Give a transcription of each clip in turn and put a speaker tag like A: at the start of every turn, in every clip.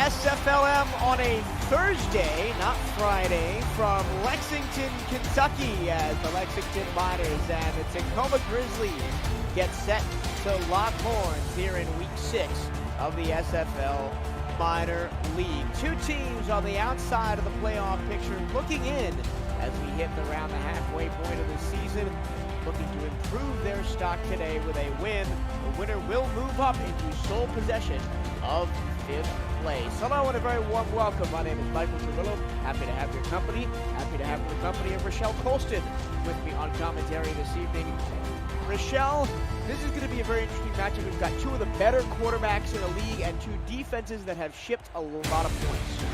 A: SFLm on a Thursday, not Friday, from Lexington, Kentucky, as the Lexington Miners and the Tacoma Grizzlies get set to lock horns here in Week 6 of the SFL Minor League. Two teams on the outside of the playoff picture looking in as we hit around the halfway point of the season, looking to improve their stock today with a win. The winner will move up into sole possession of 5th place. Hello and a very warm welcome. My name is Michael Cirillo. Happy to have your company. Happy to have the company of Rochelle Colston with me on commentary this evening. Rochelle, this is going to be a very interesting matchup. We've got two of the better quarterbacks in the league and two defenses that have shipped a lot of points.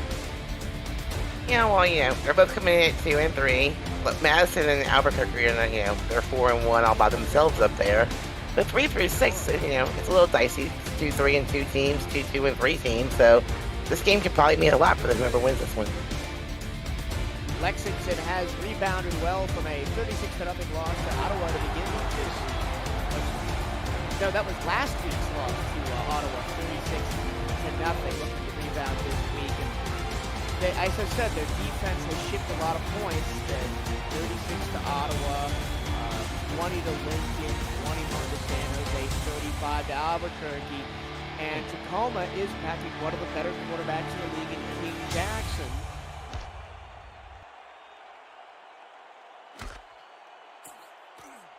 B: Yeah, well, they're both coming in at 2 and 3. But Madison and Albuquerque are, they're 4 and 1 all by themselves up there. But 3 through 6, it's a little dicey. 2, 3 and 2 teams, 2, 2 and 3 teams. So this game could probably mean a lot for whoever wins this one.
A: Lexington has rebounded well from a 36-0 loss to Ottawa to begin with this. No, that was last week's loss to Ottawa, 36-0. Looking to rebound this week. And as I said, their defense has shipped a lot of points. 36 to Ottawa, 20 to Lincoln, 21 to San Jose, 35 to Albuquerque. And Tacoma is packing one of the better quarterbacks in the league in King Jackson.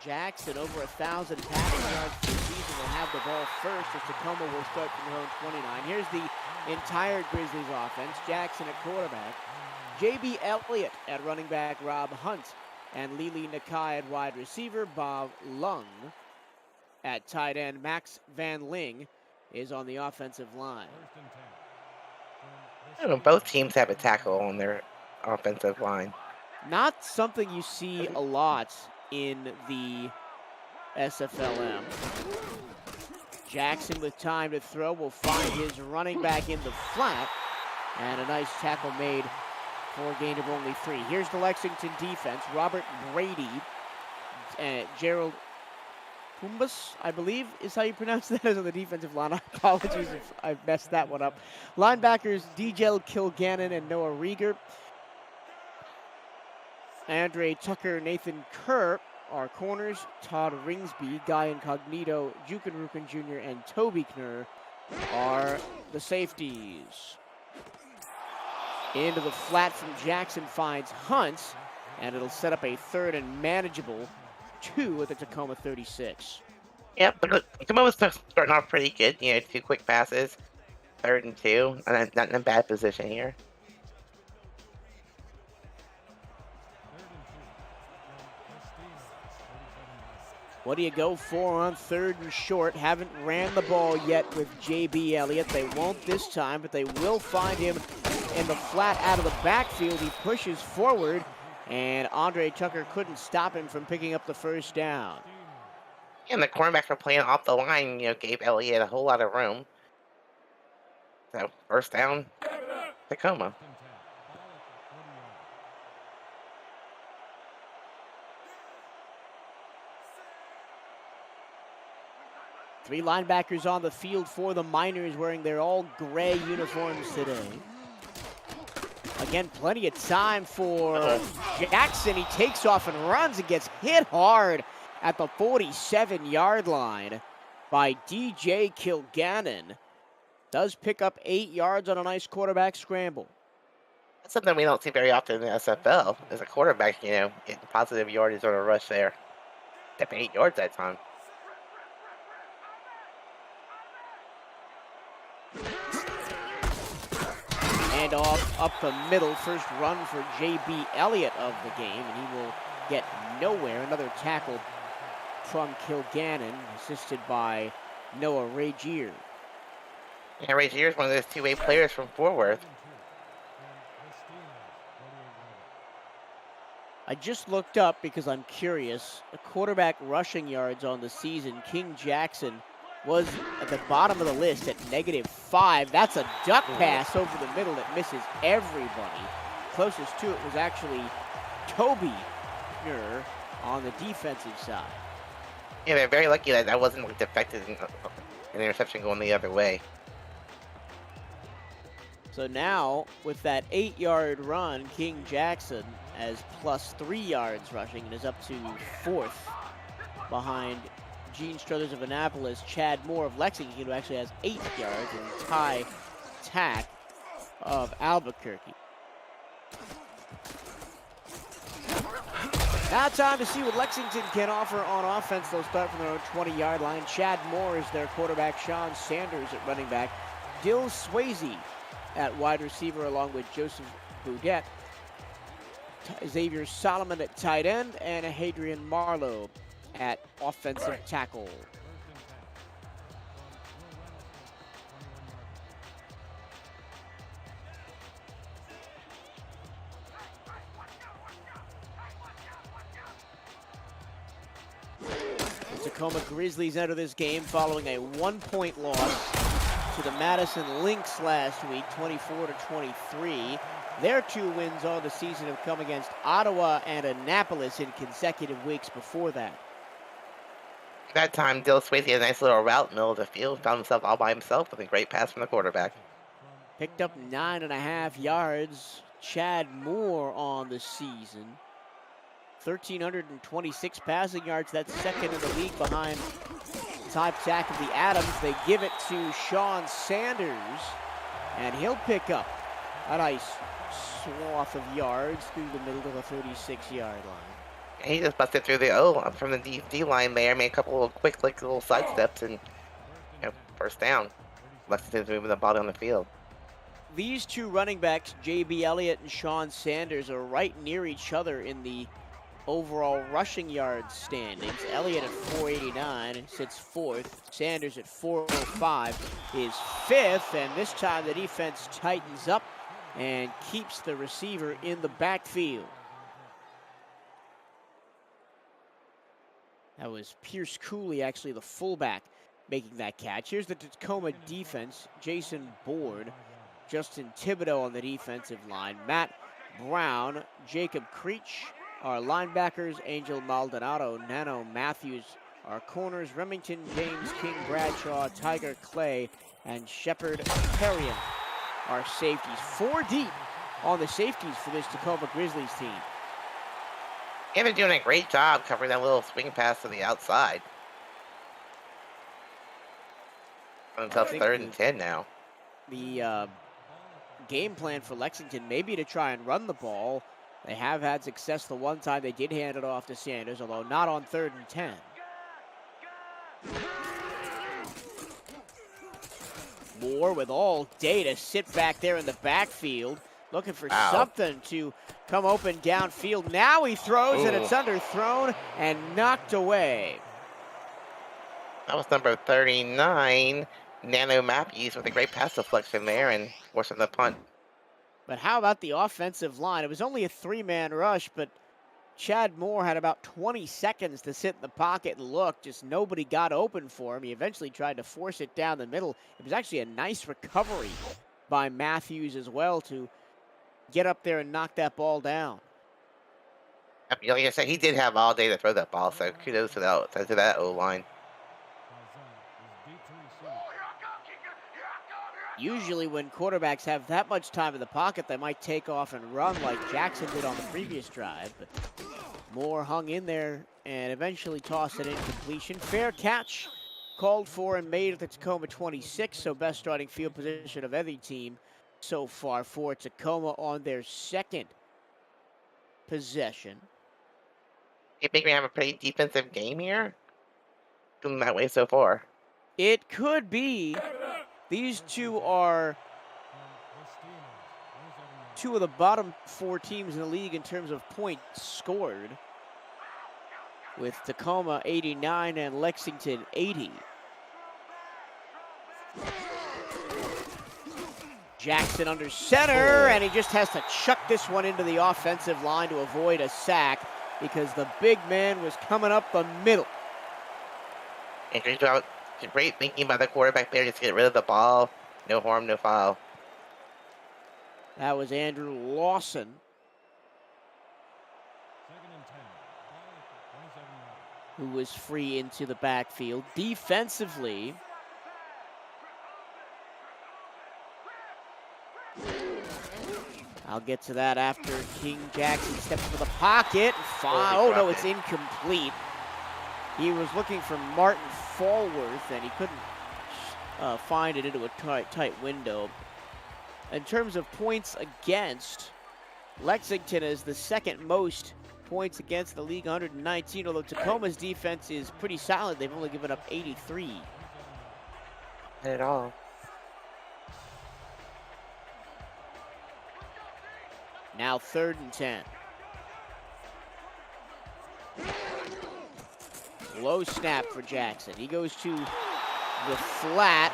A: Jackson over 1,000 passing yards for the season will have the ball first as Tacoma will start from their own 29. Here's the entire Grizzlies offense. Jackson at quarterback, J.B. Elliott at running back, Rob Hunt, and Lili Nakai at wide receiver, Bob Lung at tight end. Max Van Ling is on the offensive line.
B: Both teams have a tackle on their offensive line.
A: Not something you see a lot in the SFLm. Jackson with time to throw will find his running back in the flat, and a nice tackle made for a gain of only 3. Here's the Lexington defense. Robert Brady, Gerald Pumbas, I believe is how you pronounce that, is on the defensive line. Apologies if I messed that one up. Linebackers DJ Kilgannon and Noah Rieger. Andre Tucker, Nathan Kerr are corners. Todd Ringsby, Guy Incognito, Jukenruken Jr., and Toby Knurr are the safeties. Into the flat from Jackson finds Hunt, and it'll set up a 3rd and manageable 2 at the Tacoma 36.
B: Yep, but Tacoma was starting off pretty good. 2 quick passes, 3rd and 2, and not in a bad position here.
A: What do you go for on 3rd and short? Haven't ran the ball yet with J.B. Elliott. They won't this time, but they will find him in the flat out of the backfield. He pushes forward, and Andre Tucker couldn't stop him from picking up the 1st down.
B: And the cornerbacks were playing off the line, gave Elliott a whole lot of room. So, 1st down, Tacoma.
A: Three linebackers on the field for the Miners wearing their all gray uniforms today. Again, plenty of time for Jackson. He takes off and runs and gets hit hard at the 47-yard line by DJ Kilgannon. Does pick up 8 yards on a nice quarterback scramble.
B: That's something we don't see very often in the SFL. As a quarterback, getting positive yardage on a rush there. Except 8 yards that time.
A: And off up the middle, first run for J.B. Elliott of the game, and he will get nowhere. Another tackle from Kilgannon, assisted by Noah Ragier.
B: Yeah, Ragier is one of those two-way players from Fort Worth.
A: I just looked up because I'm curious. The quarterback rushing yards on the season, King Jackson was at the bottom of the list at -5. That's a duck pass over the middle that misses everybody. Closest to it was actually Toby Knurr on the defensive side.
B: Yeah, they're very lucky that that wasn't defected in an interception going the other way.
A: So now, with that 8-yard run, King Jackson has plus 3 yards rushing and is up to 4th behind Gene Struthers of Annapolis, Chad Moore of Lexington, who actually has 8 yards, and Ty Tack of Albuquerque. Now time to see what Lexington can offer on offense. They'll start from their own 20-yard line. Chad Moore is their quarterback. Sean Sanders at running back. Dill Swayze at wide receiver, along with Joseph Boudet. Xavier Solomon at tight end, and Hadrian Marlowe at offensive tackle. The Tacoma Grizzlies enter this game following a 1-point loss to the Madison Lynx last week, 24-23. Their 2 wins on the season have come against Ottawa and Annapolis in consecutive weeks before that.
B: That time, Dill Swayze had a nice little route in the middle of the field, found himself all by himself with a great pass from the quarterback.
A: Picked up 9.5 yards. Chad Moore on the season. 1,326 passing yards. That's second in the league behind Ty Tack of the Adams. They give it to Sean Sanders, and he'll pick up a nice swath of yards through the middle of the 36-yard line.
B: He just busted through the from the D line there, made a couple of quick little side steps, and first down. Lexington's moving the ball down the field.
A: These 2 running backs, J.B. Elliott and Sean Sanders, are right near each other in the overall rushing yards standings. Elliott at 489 sits 4th. Sanders at 405 is 5th, and this time the defense tightens up and keeps the receiver in the backfield. That was Pierce Cooley, actually the fullback, making that catch. Here's the Tacoma defense. Jason Board, Justin Thibodeau on the defensive line, Matt Brown, Jacob Creech, our linebackers, Angel Maldonado, Nano Matthews, our corners, Remington, James, King Bradshaw, Tiger Clay, and Shepard Perrion, our safeties. 4 deep on the safeties for this Tacoma Grizzlies team.
B: And they're doing a great job covering that little swing pass to the outside. Themselves 3rd and 10 now.
A: The game plan for Lexington may be to try and run the ball. They have had success the one time they did hand it off to Sanders, although not on 3rd and 10. Moore with all day to sit back there in the backfield, looking for something to come open downfield. Now he throws, and it's underthrown and knocked away.
B: That was number 39, Nano Matthews, with a great pass deflection there and forcing the punt.
A: But how about the offensive line? It was only a 3-man rush, but Chad Moore had about 20 seconds to sit in the pocket and look. Just nobody got open for him. He eventually tried to force it down the middle. It was actually a nice recovery by Matthews as well to get up there and knock that ball down.
B: Like I said, he did have all day to throw that ball, so kudos to that O-line.
A: Usually when quarterbacks have that much time in the pocket, they might take off and run like Jackson did on the previous drive. But Moore hung in there and eventually tossed it in completion. Fair catch called for and made at the Tacoma 26, so best starting field position of every team so far for Tacoma on their 2nd possession.
B: You think we have a pretty defensive game here? Doing that way so far.
A: It could be. These 2 are 2 of the bottom 4 teams in the league in terms of points scored, with Tacoma 89 and Lexington 80. Jackson under center, and he just has to chuck this one into the offensive line to avoid a sack because the big man was coming up the middle.
B: And great thinking by the quarterback there, just to get rid of the ball. No harm, no foul.
A: That was Andrew Lawson. Who was free into the backfield. Defensively, I'll get to that after King Jackson steps into the pocket.
B: Oh,
A: No,
B: he
A: it's
B: dropped
A: incomplete. He was looking for Martin Fallworth, and he couldn't find it into a tight window. In terms of points against, Lexington is the second most points against the league, 119, although Tacoma's defense is pretty solid. They've only given up 83.
B: Not at all.
A: Now 3rd and 10. Low snap for Jackson. He goes to the flat,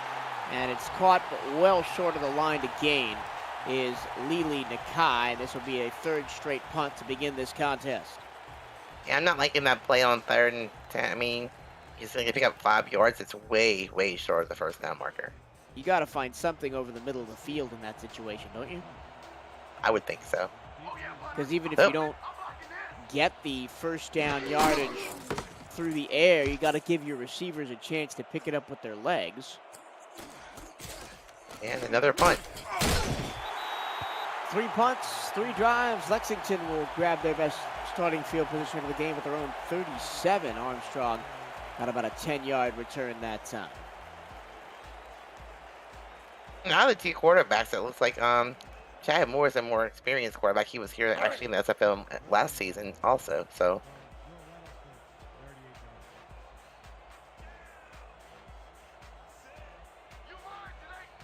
A: and it's caught but well short of the line to gain is Lili Nakai. This will be a 3rd straight punt to begin this contest.
B: Yeah, I'm not liking that play on 3rd and 10. I mean, he's going to pick up 5 yards. It's way, way short of the first down marker.
A: You got to find something over the middle of the field in that situation, don't you?
B: I would think so.
A: Because even if you don't get the first down yardage through the air, you got to give your receivers a chance to pick it up with their legs.
B: And another punt.
A: 3 punts, 3 drives. Lexington will grab their best starting field position of the game with their own 37. Armstrong got about a 10-yard return that time.
B: Now the 2 quarterbacks, it looks like Chad Moore is a more experienced quarterback. He was here actually in the SFL last season also, so.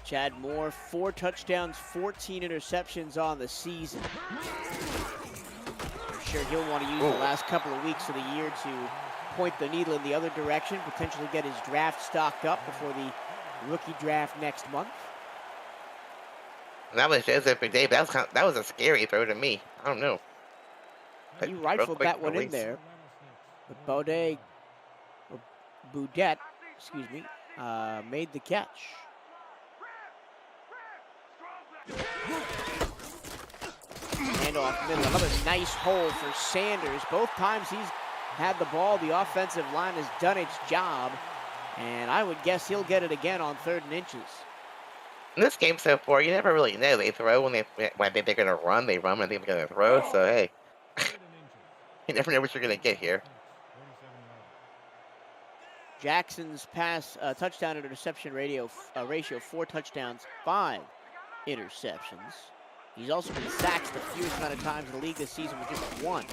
A: Chad Moore, 4 touchdowns, 14 interceptions on the season. I'm sure he'll want to use the last couple of weeks of the year to point the needle in the other direction, potentially get his draft stocked up before the rookie draft next month.
B: And that was Joseph Boudet, but that was a scary throw to me. I don't know.
A: He rifled that one in there. But Boudet, excuse me, made the catch. Handoff middle, another nice hole for Sanders. Both times he's had the ball, the offensive line has done its job, and I would guess he'll get it again on 3rd and inches.
B: In this game so far, you never really know. They throw when I think they're going to run. They run when they think they're going to throw. So, hey, you never know what you're going to get here.
A: Jackson's pass touchdown interception ratio 4 touchdowns, 5 interceptions. He's also been sacked the fewest amount of times in the league this season with just 1.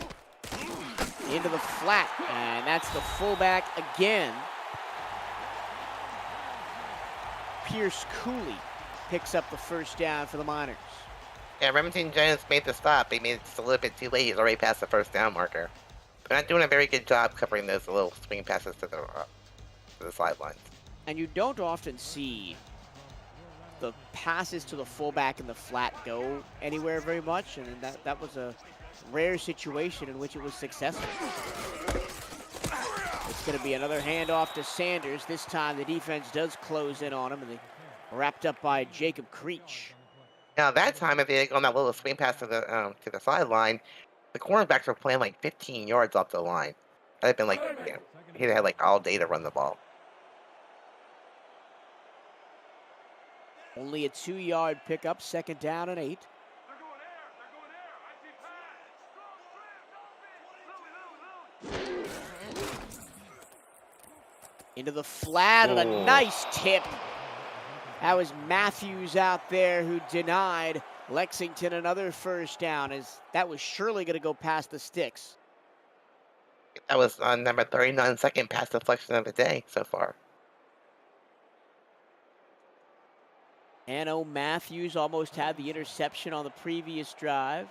A: Into the flat, and that's the fullback again. Pierce Cooley picks up the first down for the Miners.
B: Yeah, Remington Jones made the stop. He made it just a little bit too late. He's already past the first down marker. They're not doing a very good job covering those little swing passes to the sidelines.
A: And you don't often see the passes to the fullback in the flat go anywhere very much, and that was a rare situation in which it was successful. It's going to be another handoff to Sanders. This time the defense does close in on him, and they wrapped up by Jacob Creech.
B: Now that time, if they had gone that little swing pass to the sideline, the cornerbacks were playing like 15 yards off the line. That'd been like, he'd had like all day to run the ball.
A: Only a 2-yard pickup, 2nd down and 8. Into the flat and a nice tip. That was Matthews out there who denied Lexington another first down, as that was surely going to go past the sticks.
B: That was number 39, second pass deflection of the day so far.
A: Anno Matthews almost had the interception on the previous drive.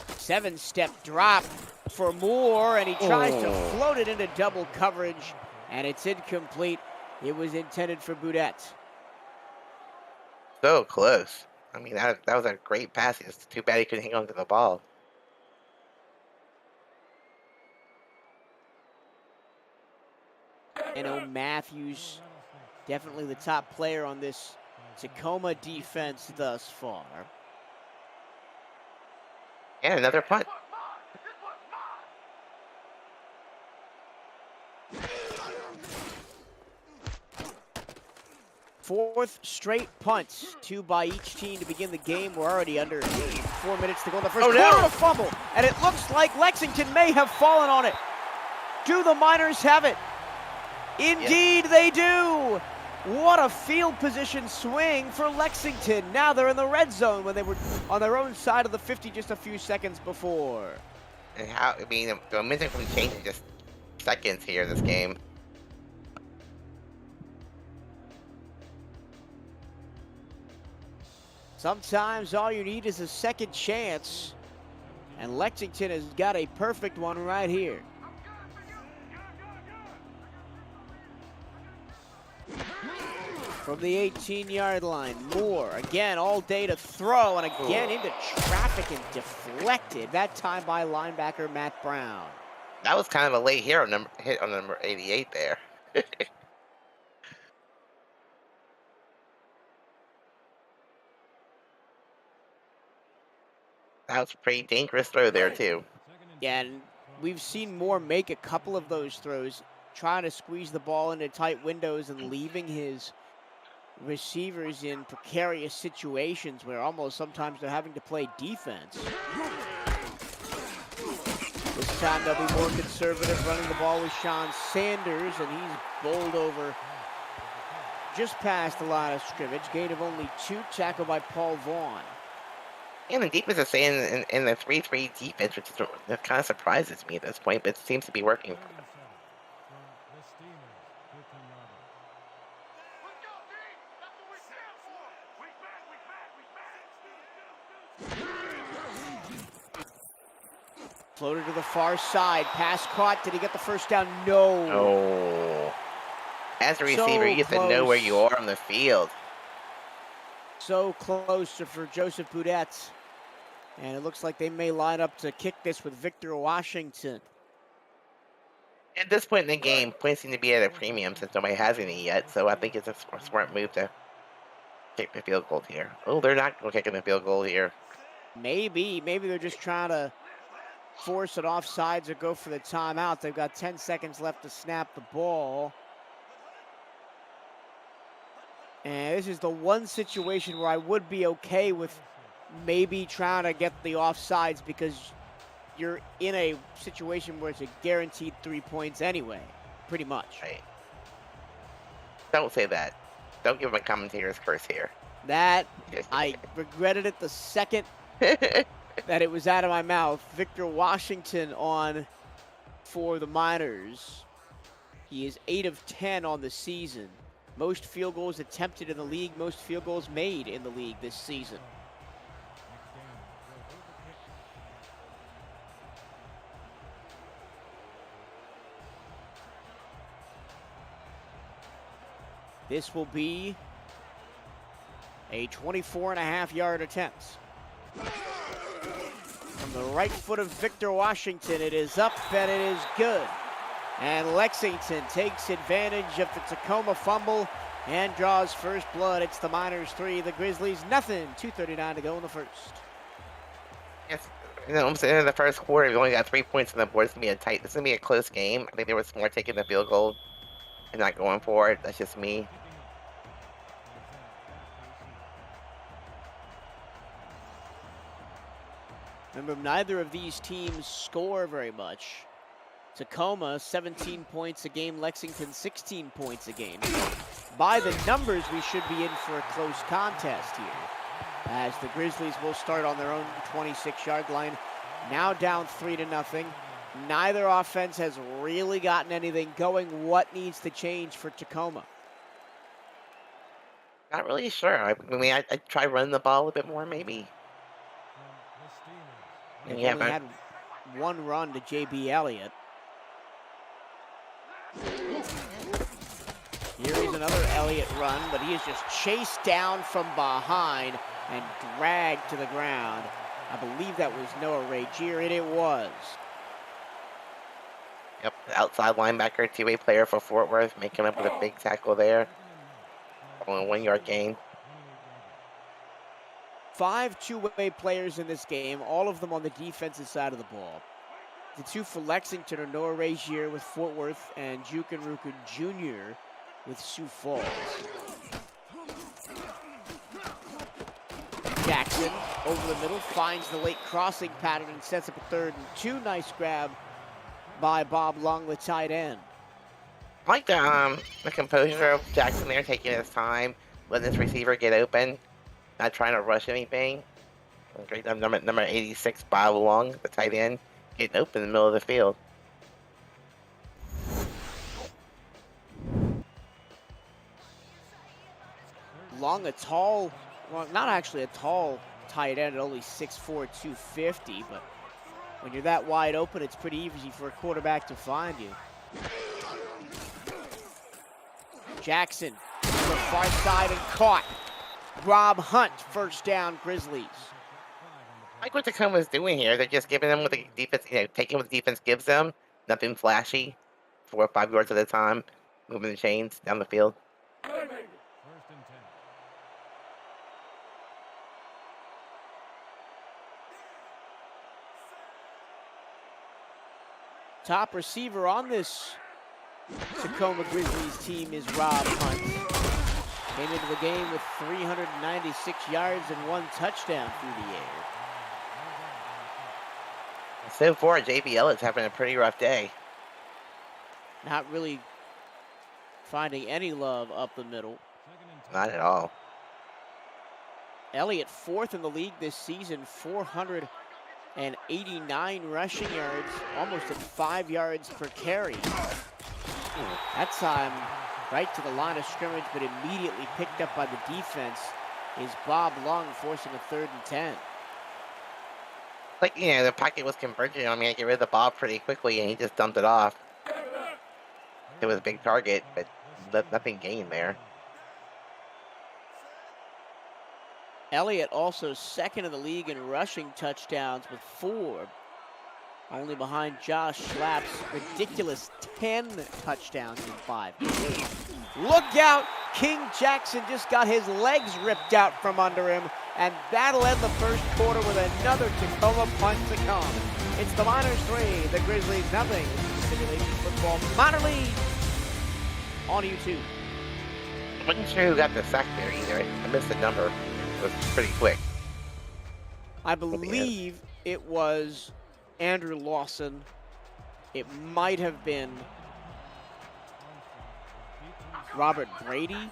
A: 7-step drop for Moore, and he tries to float it into double coverage, and it's incomplete. It was intended for Boudet.
B: So close. I mean, that was a great pass. It's too bad he couldn't hang on to the ball.
A: Anno Matthews, definitely the top player on this Tacoma defense thus far.
B: And another punt.
A: Fourth straight punts, 2 by each team to begin the game. We're already under 4 minutes to go in the first quarter.
B: No.
A: A fumble, and it looks like Lexington may have fallen on it. Do the Miners have it? Indeed, they do. What a field position swing for Lexington. Now they're in the red zone when they were on their own side of the 50 just a few seconds before.
B: And how, I mean, the momentum can change in just seconds here in this game.
A: Sometimes all you need is a second chance, and Lexington has got a perfect one right here. From the 18-yard line, Moore again all day to throw, and again into traffic and deflected, that time by linebacker Matt Brown.
B: That was kind of a late hit on number 88 there. That was a pretty dangerous throw there, too.
A: Yeah, and we've seen Moore make a couple of those throws, trying to squeeze the ball into tight windows and leaving his receivers in precarious situations where almost sometimes they're having to play defense. This time they'll be more conservative, running the ball with Sean Sanders, and he's bowled over just past the line of scrimmage. Gain of only 2, tackled by Paul Vaughn.
B: And the defense is staying in the 3-3 defense, which is, that kind of surprises me at this point, but it seems to be working.
A: Floated to the far side, pass caught. Did he get the first down? No.
B: Oh. As a receiver, you have to know where you are on the field.
A: So close for Joseph Boudette. And it looks like they may line up to kick this with Victor Washington.
B: At this point in the game, points seem to be at a premium since nobody has any yet, so I think it's a smart move to kick the field goal here. Oh, they're not kicking the field goal here.
A: Maybe they're just trying to force it offsides or go for the timeout. They've got 10 seconds left to snap the ball. And this is the one situation where I would be okay with maybe trying to get the offsides, because you're in a situation where it's a guaranteed 3 points anyway, pretty much.
B: Right. Don't say that. Don't give my commentators curse here.
A: That, I regretted it the second that it was out of my mouth. Victor Washington on for the Miners. He is 8 of 10 on the season. Most field goals attempted in the league, most field goals made in the league this season. This will be a 24.5-yard attempt. From the right foot of Victor Washington, it is up and it is good. And Lexington takes advantage of the Tacoma fumble and draws first blood. It's the Miners 3, the Grizzlies nothing. 2:39 to go in the first.
B: Yes, you know, I'm saying in the first quarter, we only got 3 points on the board. It's gonna be this is gonna be a close game. I think there was more taking the field goal and not going for it. That's just me.
A: Remember, neither of these teams score very much. Tacoma, 17 points a game. Lexington, 16 points a game. By the numbers, we should be in for a close contest here, as the Grizzlies will start on their own 26-yard line. Now down 3-0. Neither offense has really gotten anything going. What needs to change for Tacoma?
B: Not really sure. I mean, I try running the ball a bit more, maybe.
A: They've only had one run to J.B. Elliott. Here is another Elliott run, but he is just chased down from behind and dragged to the ground. I believe that was Noah Ragier, and it was.
B: Yep, outside linebacker, two-way player for Fort Worth, making up with a big tackle there. Only a 1-yard gain.
A: 5 two-way players in this game, all of them on the defensive side of the ball. The two for Lexington are Noah Razier with Fort Worth and Jukin Ruka Jr. with Sioux Falls. Jackson over the middle, finds the late crossing pattern and sets up a 3rd and 2. Nice grab by Bob Long, the tight end.
B: I like the composure of Jackson there, taking his time, letting this receiver get open, not trying to rush anything. Great number 86, Bob Long, the tight end, getting open in the middle of the field.
A: Long, a tall, well, not actually a tall tight end, at only 6'4", 250, but when you're that wide open, it's pretty easy for a quarterback to find you. Jackson to the far side and caught. Rob Hunt, first down, Grizzlies.
B: I like what Tacoma's doing here. They're just giving them what the defense, taking what the defense gives them. Nothing flashy. 4 or 5 yards at a time. Moving the chains down the field.
A: Top receiver on this Tacoma Grizzlies team is Rob Hunt. Came into the game with 396 yards and 1 touchdown through the air.
B: So far, JB Elliott's having a pretty rough day.
A: Not really finding any love up the middle.
B: Not at all.
A: Elliott 4th in the league this season, 489 rushing yards, almost at 5 yards per carry. That time, right to the line of scrimmage, but immediately picked up by the defense, is Bob Long forcing a 3rd and 10.
B: Like, the pocket was converging on me. I get rid of the ball pretty quickly, and he just dumped it off. It was a big target, but nothing gained there.
A: Elliott also 2nd in the league in rushing touchdowns with 4. Only behind Josh Schlapp's ridiculous 10 touchdowns in 5 games. Look out! King Jackson just got his legs ripped out from under him, and that'll end the first quarter with another Tacoma punt to come. It's the Miners 3, the Grizzlies nothing. Simulation Football Minor League on YouTube.
B: I wasn't sure who got the sack there either. I missed the number. It was pretty quick.
A: I believe it was Andrew Lawson. It might have been Robert Brady,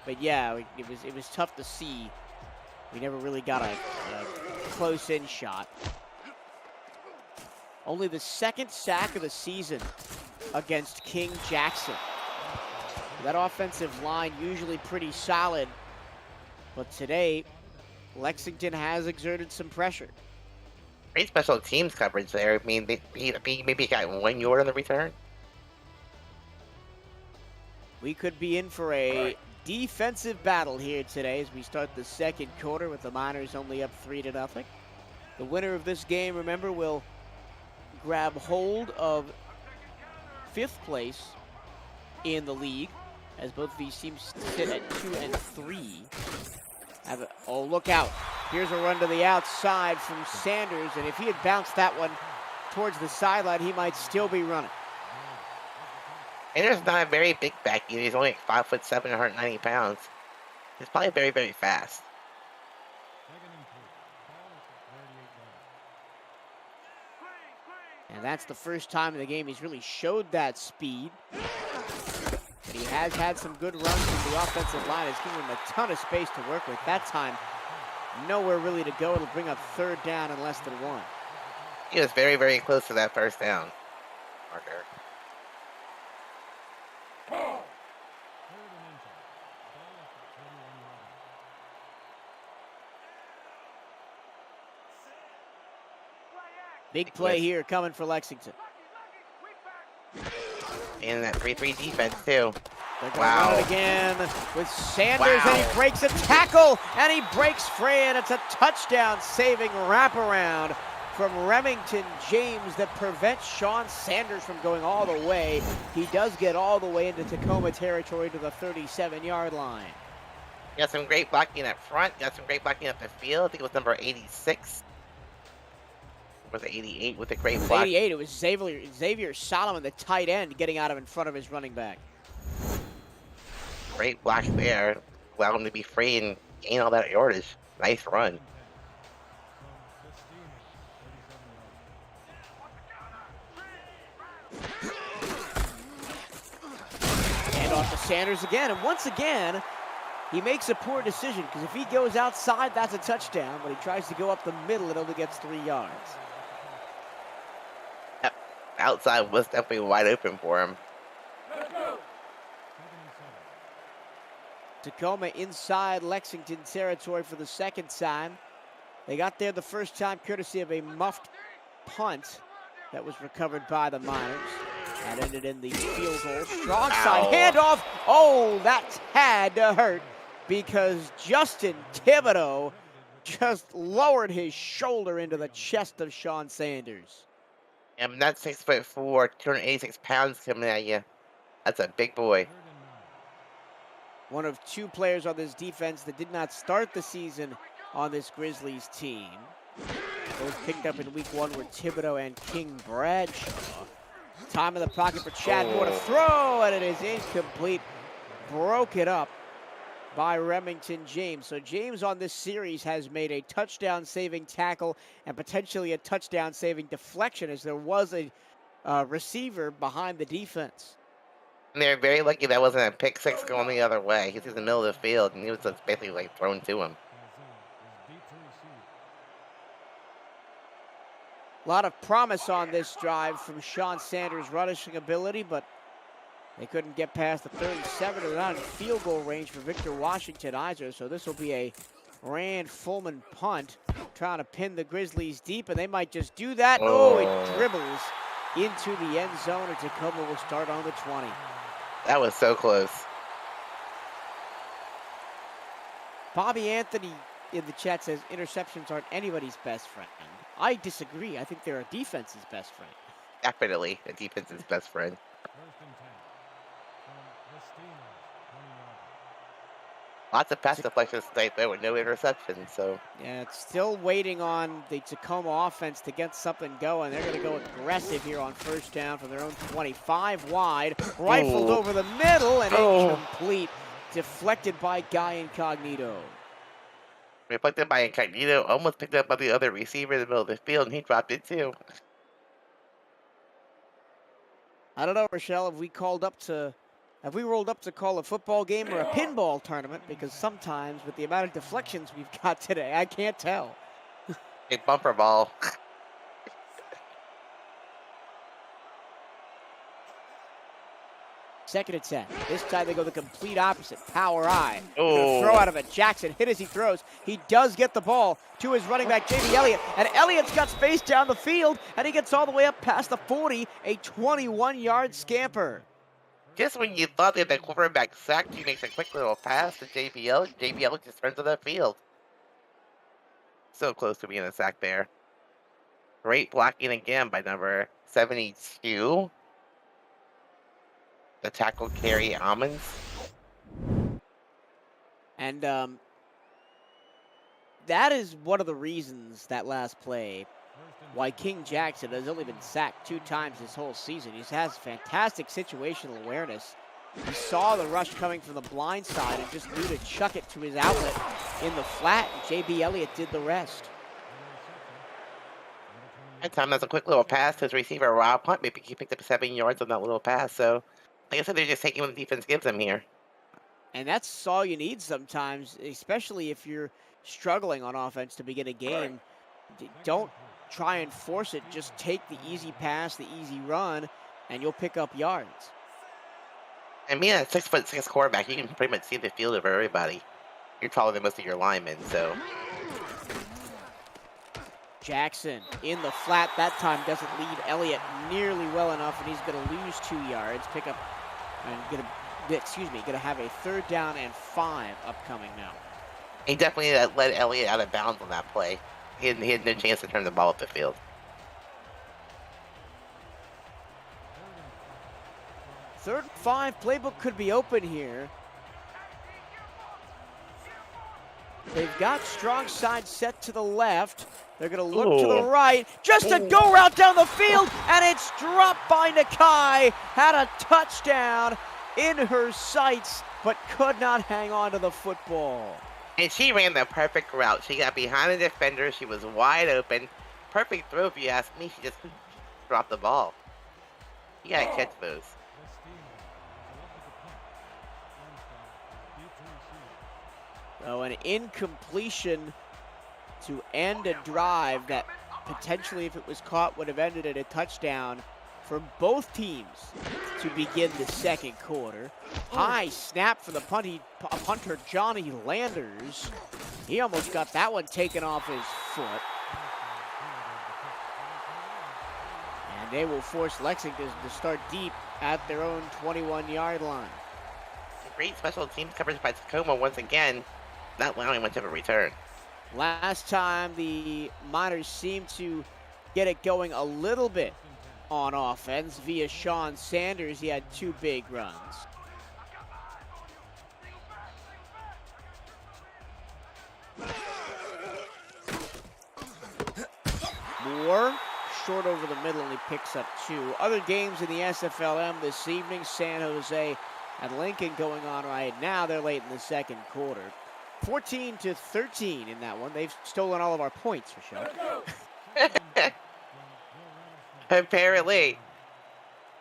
A: but yeah, it was tough to see. We never really got a close-in shot. Only the 2nd sack of the season against King Jackson. That offensive line usually pretty solid, but today Lexington has exerted some pressure.
B: Great special teams coverage there. I mean, they maybe got 1 yard on the return.
A: We could be in for a defensive battle here today as we start the 2nd quarter with the Miners only up 3-0. The winner of this game, remember, will grab hold of 5th place in the league as both of these teams sit at 2 and 3. Oh, look out. Here's a run to the outside from Sanders, and if he had bounced that one towards the sideline, he might still be running.
B: Sanders not a very big back either. He's only 5'7", 190 pounds. He's probably very, very fast.
A: And that's the first time in the game he's really showed that speed. But he has had some good runs from the offensive line. It's given him a ton of space to work with. That time, nowhere really to go. It'll bring up 3rd down in less than 1.
B: He was very, very close to that first down marker.
A: Big play here coming for Lexington.
B: And that 3-3 defense, too.
A: They're going to run it again with Sanders, and he breaks a tackle, and he breaks free, and it's a touchdown-saving wraparound from Remington James that prevents Sean Sanders from going all the way. He does get all the way into Tacoma territory to the 37-yard line.
B: Got some great blocking up front. Got some great blocking up the field. I think it was number 86. Was it 88 with a great
A: It was
B: block?
A: 88. It was Xavier Solomon, the tight end, getting out of in front of his running back.
B: Great block there. Allow him to be free and gain all that yardage. Nice run.
A: And off to Sanders again. And once again, he makes a poor decision because if he goes outside, that's a touchdown. But he tries to go up the middle, it only gets 3 yards.
B: Yep. Outside was definitely wide open for him.
A: Tacoma inside Lexington territory for the second time. They got there the first time courtesy of a muffed punt that was recovered by the Miners. That ended in the field goal. Strong side handoff. Oh, that had to hurt because Justin Thibodeau just lowered his shoulder into the chest of Sean Sanders.
B: And that's 6'4", 286 pounds coming at you. That's a big boy.
A: One of 2 players on this defense that did not start the season on this Grizzlies team. Those picked up in week 1 were Thibodeau and King Bradshaw. Time in the pocket for Chad Moore to throw, and it is incomplete. Broken up by Remington James. So James on this series has made a touchdown-saving tackle and potentially a touchdown-saving deflection as there was a receiver behind the defense.
B: And they're very lucky that wasn't a pick six going the other way. He's in the middle of the field, and he was just basically like thrown to him.
A: A lot of promise on this drive from Sean Sanders' rushing ability, but they couldn't get past the 37. They're not in field goal range for Victor Washington either, so this will be a Rand Fullman punt, trying to pin the Grizzlies deep, and they might just do that. Oh, it dribbles into the end zone, and Tacoma will start on the 20.
B: That was so close.
A: Bobby Anthony in the chat says interceptions aren't anybody's best friend. I disagree. I think they're a defense's best friend.
B: Definitely a defense's best friend. Lots of pass deflections tonight, though, with no interceptions, so.
A: Yeah, it's still waiting on the Tacoma offense to get something going. They're going to go aggressive here on first down from their own 25 wide. Rifled over the middle and incomplete. Deflected by Guy Incognito.
B: Reflected by Incognito, almost picked up by the other receiver in the middle of the field, and he dropped it too.
A: I don't know, Rochelle, have we rolled up to call a football game or a pinball tournament? Because sometimes with the amount of deflections we've got today, I can't tell.
B: A bumper ball.
A: Second and 10. This time they go the complete opposite. Power I.
B: Oh.
A: Throw out of it. Jackson hit as he throws. He does get the ball to his running back, J.B. Elliott. And Elliott's got space down the field, and he gets all the way up past the 40, a 21-yard scamper.
B: Just when you thought that the quarterback sacked, he makes a quick little pass to JBL. JBL just turns to the field. So close to being a sack there. Great blocking again by number 72. The tackle, Kerry Almonds.
A: And that is one of the reasons, that last play, why King Jackson has only been sacked 2 times this whole season. He has fantastic situational awareness. He saw the rush coming from the blind side and just knew to chuck it to his outlet in the flat, and J.B. Elliott did the rest.
B: That time, that's a quick little pass to his receiver, Rob Hunt. Maybe he picked up 7 yards on that little pass. So, like I said, they're just taking what the defense gives them here.
A: And that's all you need sometimes, especially if you're struggling on offense to begin a game. Don't try and force it. Just take the easy pass, the easy run, and you'll pick up yards.
B: And being a 6'6" quarterback, you can pretty much see the field of everybody. You're taller than most of your linemen, so.
A: Jackson in the flat that time doesn't lead Elliott nearly well enough, and he's going to lose 2 yards. Pick up and going to have a 3rd down and 5 upcoming now.
B: He definitely led Elliott out of bounds on that play. He had no chance to turn the ball up the field.
A: Third and 5, playbook could be open here. They've got strong side set to the left. They're going to look to the
B: Ooh.
A: right. Just a go route down the field, and it's dropped by Nakai. Had a touchdown in her sights, but could not hang on to the football.
B: And she ran the perfect route. She got behind the defender. She was wide open. Perfect throw, if you ask me. She just dropped the ball. You gotta catch those.
A: So an incompletion to end a drive that potentially, if it was caught, would have ended in a touchdown for both teams to begin the second quarter. High snap for the punter, Johnny Landers. He almost got that one taken off his foot. And they will force Lexington to start deep at their own 21-yard line.
B: Great special teams coverage by Tacoma once again, not allowing much of a return.
A: Last time the Miners seemed to get it going a little bit on offense via Sean Sanders. He had 2 big runs. Moore, short over the middle, and he picks up 2. Other games in the SFLm this evening, San Jose and Lincoln going on right now. They're late in the second quarter. 14-13 in that one. They've stolen all of our points, Rochelle.
B: Apparently.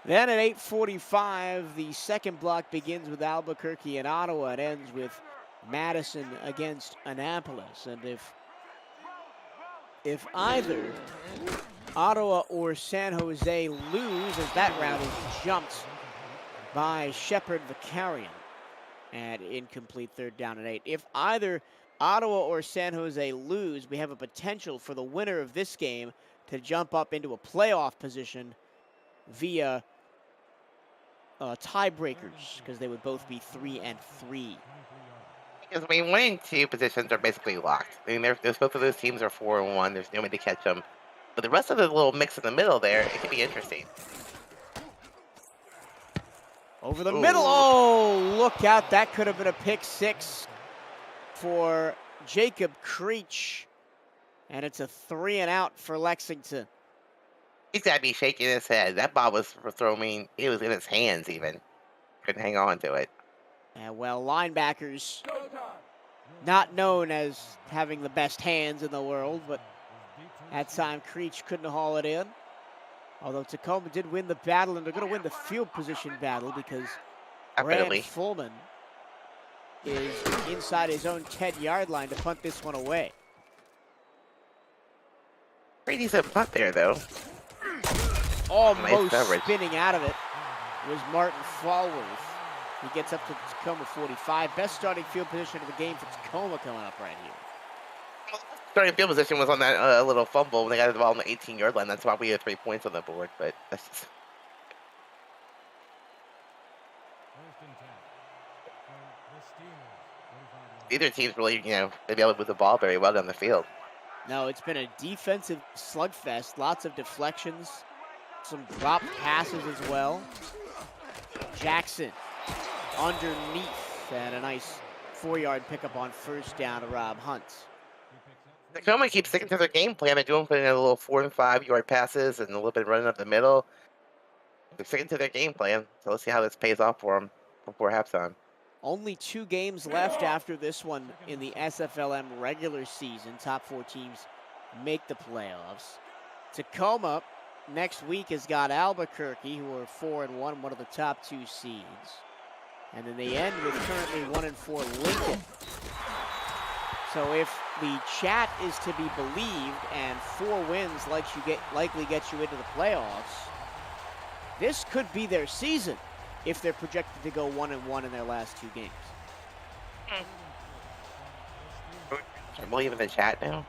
A: Then at 8:45, the second block begins with Albuquerque and Ottawa. It ends with Madison against Annapolis. And if either Ottawa or San Jose lose, as that route is jumped by Shepard Vicarian at incomplete 3rd down and 8. If either Ottawa or San Jose lose, we have a potential for the winner of this game to jump up into a playoff position via tiebreakers, because they would both be 3-3.
B: Because I mean, 1 and 2 positions are basically locked. I mean, there's both of those teams are 4-1. There's no way to catch them. But the rest of the little mix in the middle there, it could be interesting.
A: Over the middle. Oh, look out. That could have been a pick 6 for Jacob Creech. And it's a 3-and-out for Lexington.
B: He's got to be shaking his head. That ball was throwing. It was in his hands even. Couldn't hang on to it.
A: And well, linebackers, not known as having the best hands in the world, but at time Creech couldn't haul it in. Although Tacoma did win the battle, and they're going to win the field position battle because Brad Fullman is inside his own 10-yard line to punt this one away.
B: Pretty decent punt there, though.
A: Almost spinning out of it was Martin Falworth. He gets up to Tacoma 45. Best starting field position of the game for Tacoma coming up right here.
B: Starting field position was on that little fumble when they got the ball on the 18-yard line. That's why we had 3 points on the board, but that's just... Either team's really, they'd be able to move the ball very well down the field.
A: No, it's been a defensive slugfest. Lots of deflections, some dropped passes as well. Jackson underneath, and a nice 4-yard pickup on 1st down to Rob Hunt.
B: Tacoma keeps sticking to their game plan. They're putting in a little 4- and 5-yard passes and a little bit running up the middle. They're sticking to their game plan, so let's see how this pays off for them before halftime.
A: Only 2 games left after this one in the SFLm regular season. Top 4 teams make the playoffs. Tacoma next week has got Albuquerque, who are 4-1, one of the top 2 seeds. And then they end with currently 1-4 Lincoln. So if the chat is to be believed, and 4 wins likely gets you into the playoffs, this could be their season if they're projected to go 1-1 in their last 2 games.
B: I believe in the chat now.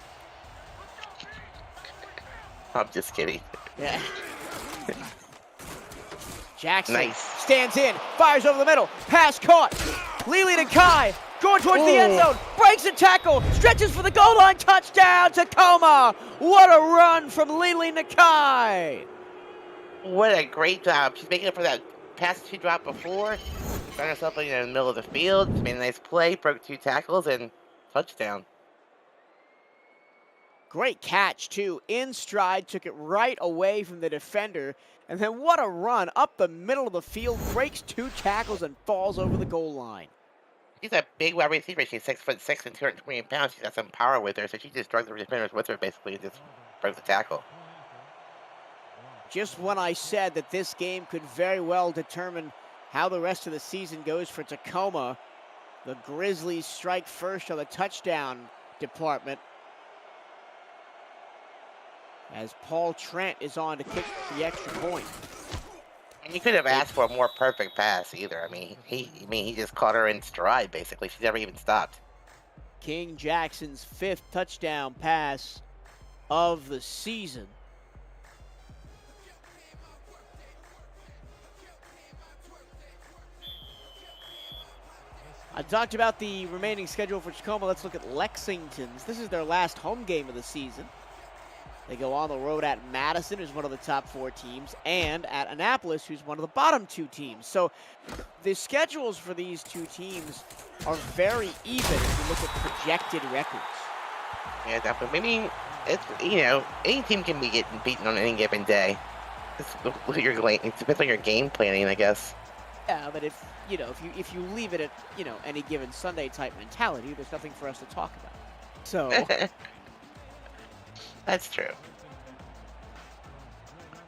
B: I'm just kidding.
A: Yeah. Jackson
B: nice.
A: Stands in, fires over the middle, pass caught. Lily to Kai, going towards the end zone, breaks a tackle, stretches for the goal line, touchdown, Tacoma. What a run from Lily Nakai.
B: What a great job. She's making up for that pass she dropped before. Found herself in the middle of the field. She made a nice play, broke 2 tackles, and touchdown.
A: Great catch, too. In stride, took it right away from the defender. And then what a run up the middle of the field, breaks 2 tackles and falls over the goal line.
B: She's a big wide receiver. She's 6'6" and 220 pounds. She's got some power with her, so she just drug the defenders with her basically and just broke the tackle.
A: Just when I said that this game could very well determine how the rest of the season goes for Tacoma, the Grizzlies strike first on the touchdown department, as Paul Trent is on to kick the extra point.
B: And you could have asked for a more perfect pass either. I mean, he just caught her in stride basically. She never even stopped.
A: King Jackson's 5th touchdown pass of the season. I talked about the remaining schedule for Tacoma. Let's look at Lexington's. This is their last home game of the season. They go on the road at Madison, who's one of the top 4 teams, and at Annapolis, who's one of the bottom 2 teams. So the schedules for these 2 teams are very even if you look at projected records.
B: Yeah, definitely. I mean, it's, you know, any team can be getting beaten on any given day. It's it depends on your game planning, I guess.
A: Yeah, but if you leave it at, any given Sunday type mentality, there's nothing for us to talk about. So
B: that's true.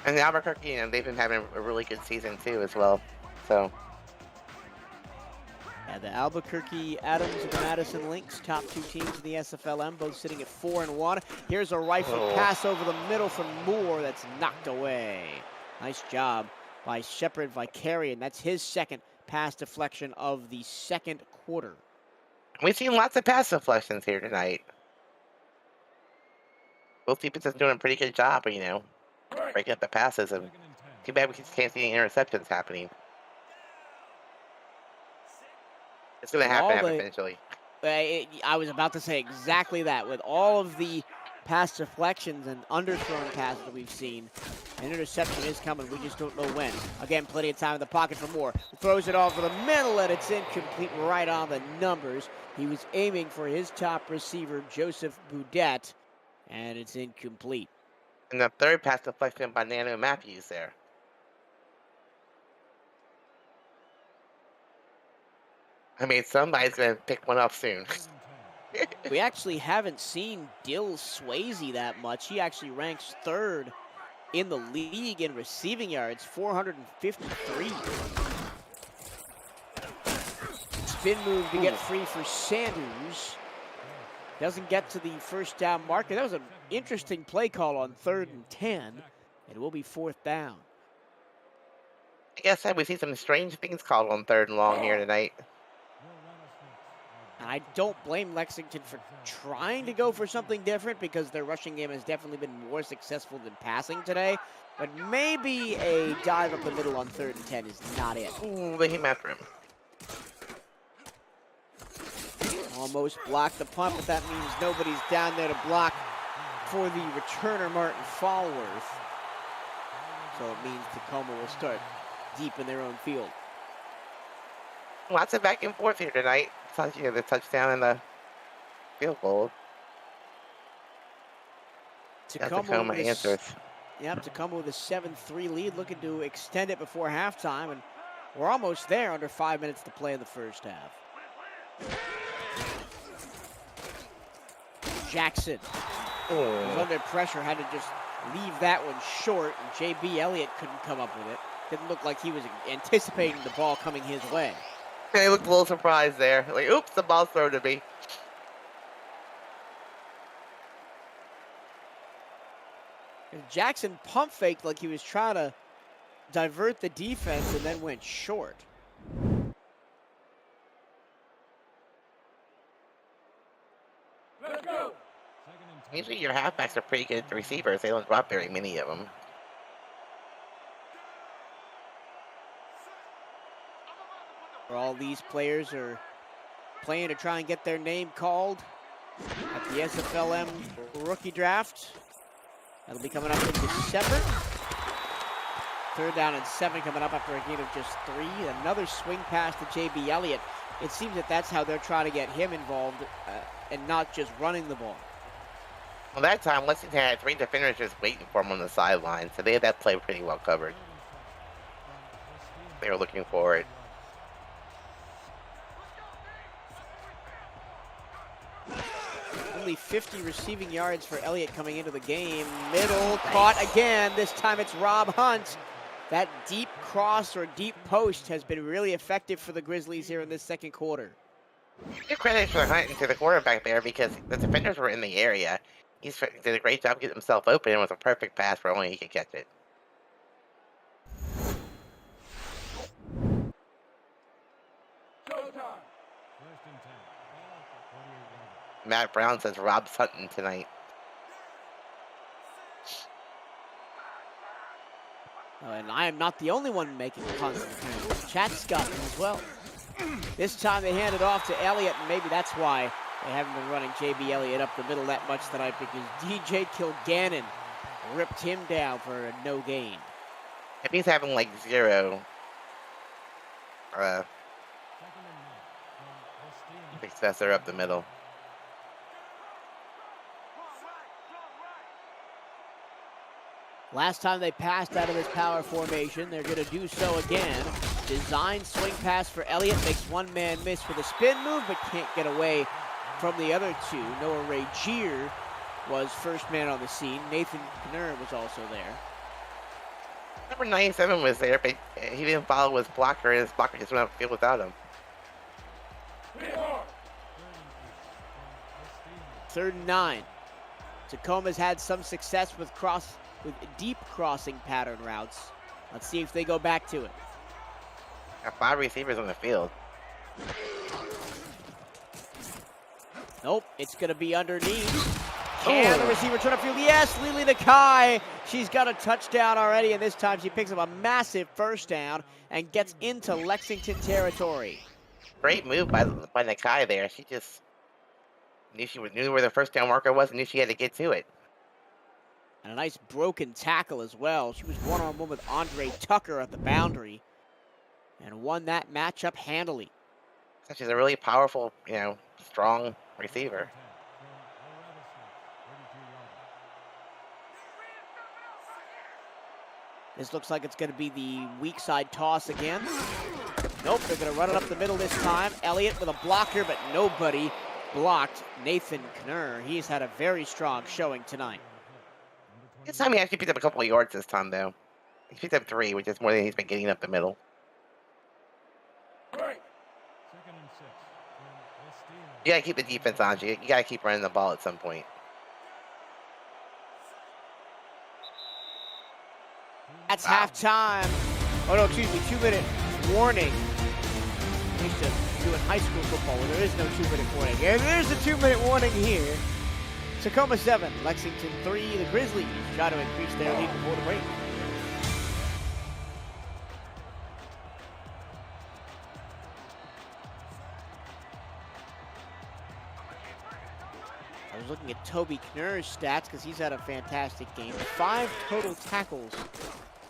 B: And Albuquerque, they've been having a really good season too as well. So
A: yeah, the Albuquerque Adams and the Madison Lynx, top 2 teams in the SFLm, both sitting at 4-1. Here's a rifle pass over the middle from Moore that's knocked away. Nice job by Shepard Vicarian. That's his 2nd pass deflection of the 2nd quarter.
B: We've seen lots of pass deflections here tonight. Both defenses doing a pretty good job, breaking up the passes. And too bad we can't see any interceptions happening. It's going to happen eventually.
A: I was about to say exactly that. With all of the pass deflections and underthrown passes that we've seen, an interception is coming. We just don't know when. Again, plenty of time in the pocket for Moore. Throws it over the middle, and it's incomplete right on the numbers. He was aiming for his top receiver, Joseph Boudet, and it's incomplete.
B: And the 3rd pass deflection by Nano Matthews there. I mean, somebody's going to pick one up soon.
A: We actually haven't seen Dill Swayze that much. He actually ranks 3rd in the league in receiving yards, 453. Spin move to get free for Sanders. Doesn't get to the 1st down marker. That was an interesting play call on 3rd and 10. It will be 4th down.
B: Like I said, we see some strange things called on 3rd and long here tonight.
A: And I don't blame Lexington for trying to go for something different because their rushing game has definitely been more successful than passing today. But maybe a dive up the middle on 3rd and 10 is not it.
B: Ooh, they came after him.
A: Almost blocked the punt, but that means nobody's down there to block for the returner, Martin Fallworth. So it means Tacoma will start deep in their own field.
B: Lots of back and forth here tonight. The touchdown and the field goal. Tacoma answers.
A: Yep, Tacoma with a 7-3 lead, looking to extend it before halftime, and we're almost there, under 5 minutes to play in the 1st half. Jackson was under pressure, had to just leave that one short, and J.B. Elliott couldn't come up with it. Didn't look like he was anticipating the ball coming his way.
B: He looked a little surprised there. Like, oops, the ball's thrown to me.
A: Jackson pump faked like he was trying to divert the defense and then went short.
C: Let's go.
B: Usually your halfbacks are pretty good receivers. They don't drop very many of them.
A: All these players are playing to try and get their name called at the SFLm rookie draft. That'll be coming up in December. 3rd down and 7 coming up after a gain of just 3. Another swing pass to J.B. Elliott. It seems that that's how they're trying to get him involved and not just running the ball.
B: Well, that time, Lexington had 3 defenders just waiting for him on the sideline, so they had that play pretty well covered. They were looking for it.
A: Only 50 receiving yards for Elliott coming into the game. Middle, caught again. This time it's Rob Hunt. That deep cross or deep post has been really effective for the Grizzlies here in this second quarter.
B: Give credit for Hunt to the quarterback there because the defenders were in the area. He did a great job getting himself open and was a perfect pass where only he could catch it. Matt Brown says Rob's hunting tonight.
A: And I am not the only one making puns. Chat's got them as well. This time they hand it off to Elliott, and maybe that's why they haven't been running JB Elliott up the middle that much tonight, because DJ Kilgannon ripped him down for a no gain.
B: If he's having like 0 successor up the middle.
A: Last time they passed out of this power formation, they're going to do so again. Design swing pass for Elliott, makes one man miss with a spin move, but can't get away from the other two. Noah Ragier was first man on the scene. Nathan Knurr was also there.
B: Number 97 was there, but he didn't follow his blocker, and his blocker just went upfield without him.
A: 3rd and 9. Tacoma's had some success with deep crossing pattern routes. Let's see if they go back to it.
B: Got 5 receivers on the field.
A: Nope, it's going to be underneath. Can the receiver turn upfield? Yes, Lily Nakai. She's got a touchdown already, and this time she picks up a massive first down and gets into Lexington territory.
B: Great move by Nakai there. She just knew where the first down marker was and knew she had to get to it.
A: And a nice broken tackle as well. She was one-on-one with Andre Tucker at the boundary and won that matchup handily.
B: So she's a really powerful, strong receiver.
A: This looks like it's going to be the weak side toss again. Nope, they're going to run it up the middle this time. Elliott with a blocker, but nobody blocked Nathan Knurr. He's had a very strong showing tonight.
B: This time he actually picked up a couple of yards this time, though. He picked up 3, which is more than he's been getting up the middle. You gotta keep the defense on you. You gotta keep running the ball at some point.
A: That's halftime. Oh no, excuse me, 2-minute warning. We used to do in high school football where there is no 2-minute warning. And there's a 2-minute warning here. Tacoma 7, Lexington 3. The Grizzlies try to increase their lead before the break. I was looking at Toby Knurr's stats because he's had a fantastic game. 5 total tackles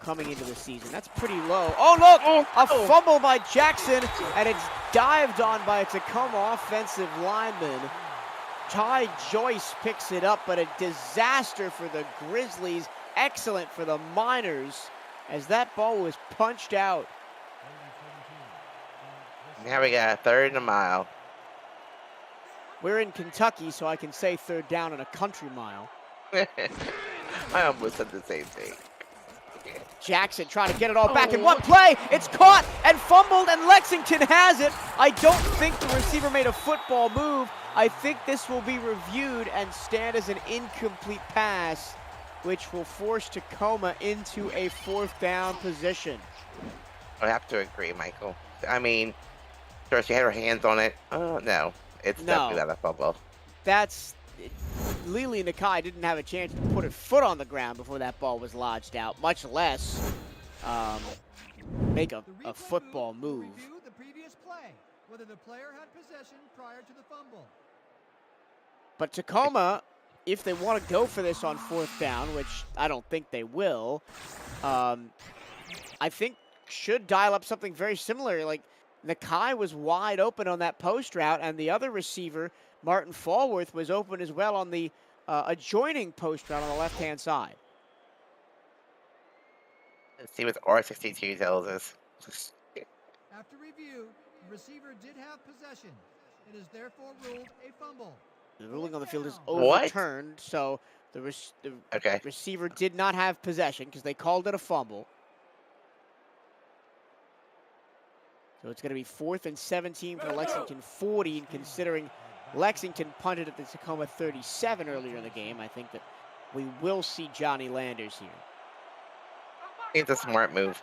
A: coming into the season. That's pretty low. Oh, look! A fumble by Jackson, and it's dived on by a Tacoma offensive lineman. Ty Joyce picks it up, but a disaster for the Grizzlies. Excellent for the Miners as that ball was punched out.
B: Now we got a 3rd and a mile.
A: We're in Kentucky, so I can say 3rd down and a country mile.
B: I almost said the same thing.
A: Jackson trying to get it all back in one play. It's caught and fumbled, and Lexington has it. I don't think the receiver made a football move. I think this will be reviewed and stand as an incomplete pass, which will force Tacoma into a 4th down position.
B: I have to agree, Michael. I mean, sure, she had her hands on it. No. It's definitely not a fumble.
A: That's... Lily Nakai didn't have a chance to put her foot on the ground before that ball was lodged out, much less make a football move.
C: The previous play, whether the player had possession prior to the fumble.
A: But Tacoma, if they want to go for this on 4th down, which I don't think they will, I think should dial up something very similar. Like, Nakai was wide open on that post route, and the other receiver, Martin Fallworth, was open as well on the adjoining post route on the left-hand side.
B: Let's see what R62 tells us.
C: After review, the receiver did have possession. It is therefore ruled a fumble.
A: The ruling on the field is
B: What?
A: overturned, so the
B: Okay.
A: receiver did not have possession because they called it a fumble. So it's going to be 4th and 17 for the Lexington 40, and considering Lexington punted at the Tacoma 37 earlier in the game, I think that we will see Johnny Landers here.
B: It's a smart move.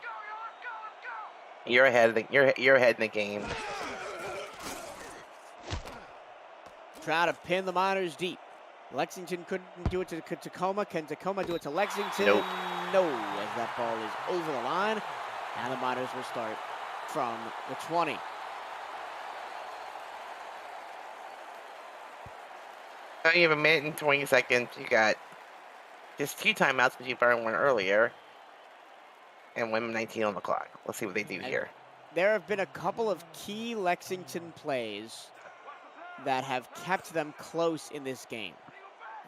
B: You're ahead. You're ahead in the game.
A: Try to pin the Miners deep. Lexington couldn't do it to Tacoma. Can Tacoma do it to Lexington?
B: Nope.
A: No, as that ball is over the line. And the Miners will start from the 20.
B: Now you have a minute and 20 seconds. You got just 2 timeouts because you burned one earlier. And 1:19 on the clock. Let's see what they do here.
A: There have been a couple of key Lexington plays that have kept them close in this game.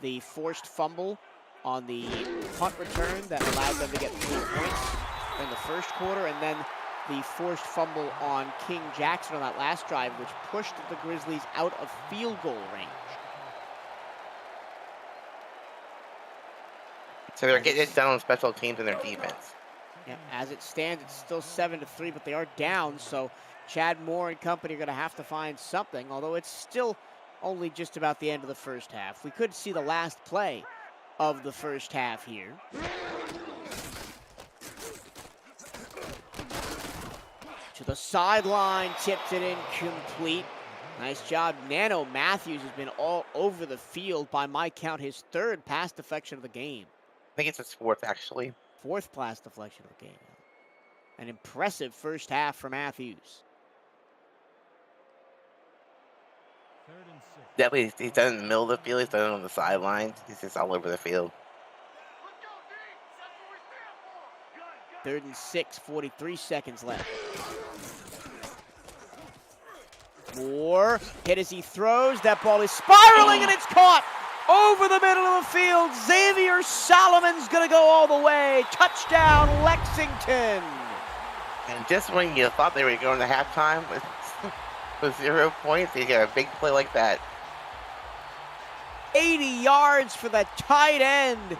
A: The forced fumble on the punt return that allowed them to get 3 points in the first quarter, and then the forced fumble on King Jackson on that last drive, which pushed the Grizzlies out of field goal range.
B: So they're getting it done on special teams and their defense.
A: Yeah, as it stands, it's still 7-3, but they are down, so Chad Moore and company are going to have to find something, although it's still only just about the end of the first half. We could see the last play of the first half here. To the sideline, tipped it incomplete. Nice job. Nano Matthews has been all over the field. By my count, his 3rd pass deflection of the game.
B: I think it's his 4th, actually.
A: 4th pass deflection of the game. An impressive first half for Matthews.
C: 3rd and 6.
B: Definitely, he's done it in the middle of the field. He's done it on the sidelines. He's just all over the field.
A: 3rd and 6, 43 seconds left. Moore hit as he throws. That ball is spiraling and it's caught over the middle of the field. Xavier Solomon's going to go all the way. Touchdown, Lexington.
B: And just when you thought they were going to halftime with 0 points, you get a big play like that.
A: 80 yards for the tight end.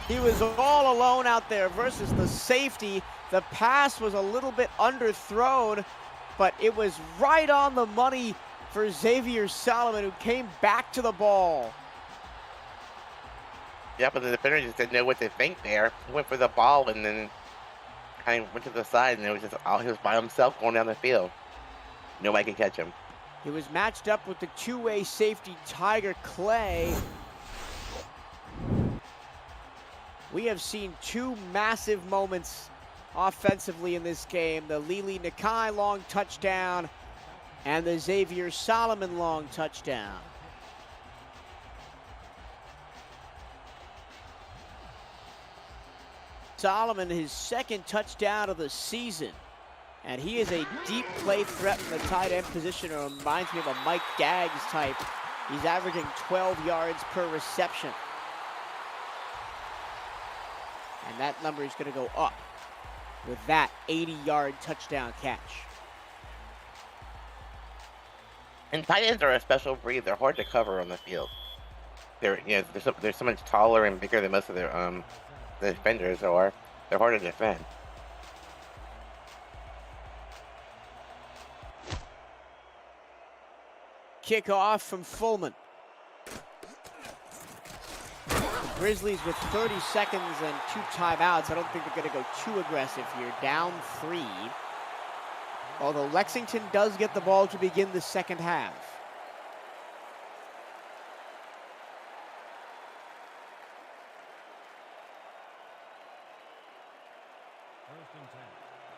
A: He was all alone out there versus the safety. The pass was a little bit underthrown, but it was right on the money for Xavier Solomon, who came back to the ball.
B: Yeah, but the defender just didn't know what to think there. He went for the ball and then kind of went to the side, and it was just he was by himself going down the field. Nobody could catch him.
A: He was matched up with the 2-way safety Tiger Clay. We have seen 2 massive moments offensively in this game. The Lili Nakai long touchdown and the Xavier Solomon long touchdown. Solomon, his 2nd touchdown of the season. And he is a deep play threat in the tight end position. It reminds me of a Mike Gaggs type. He's averaging 12 yards per reception. And that number is going to go up with that 80-yard touchdown catch.
B: And tight ends are a special breed. They're hard to cover on the field. They're so much taller and bigger than most of their the defenders are. They're hard to defend.
A: Kickoff from Fullman. Grizzlies with 30 seconds and 2 timeouts. I don't think they're going to go too aggressive here. Down 3. Although Lexington does get the ball to begin the second half.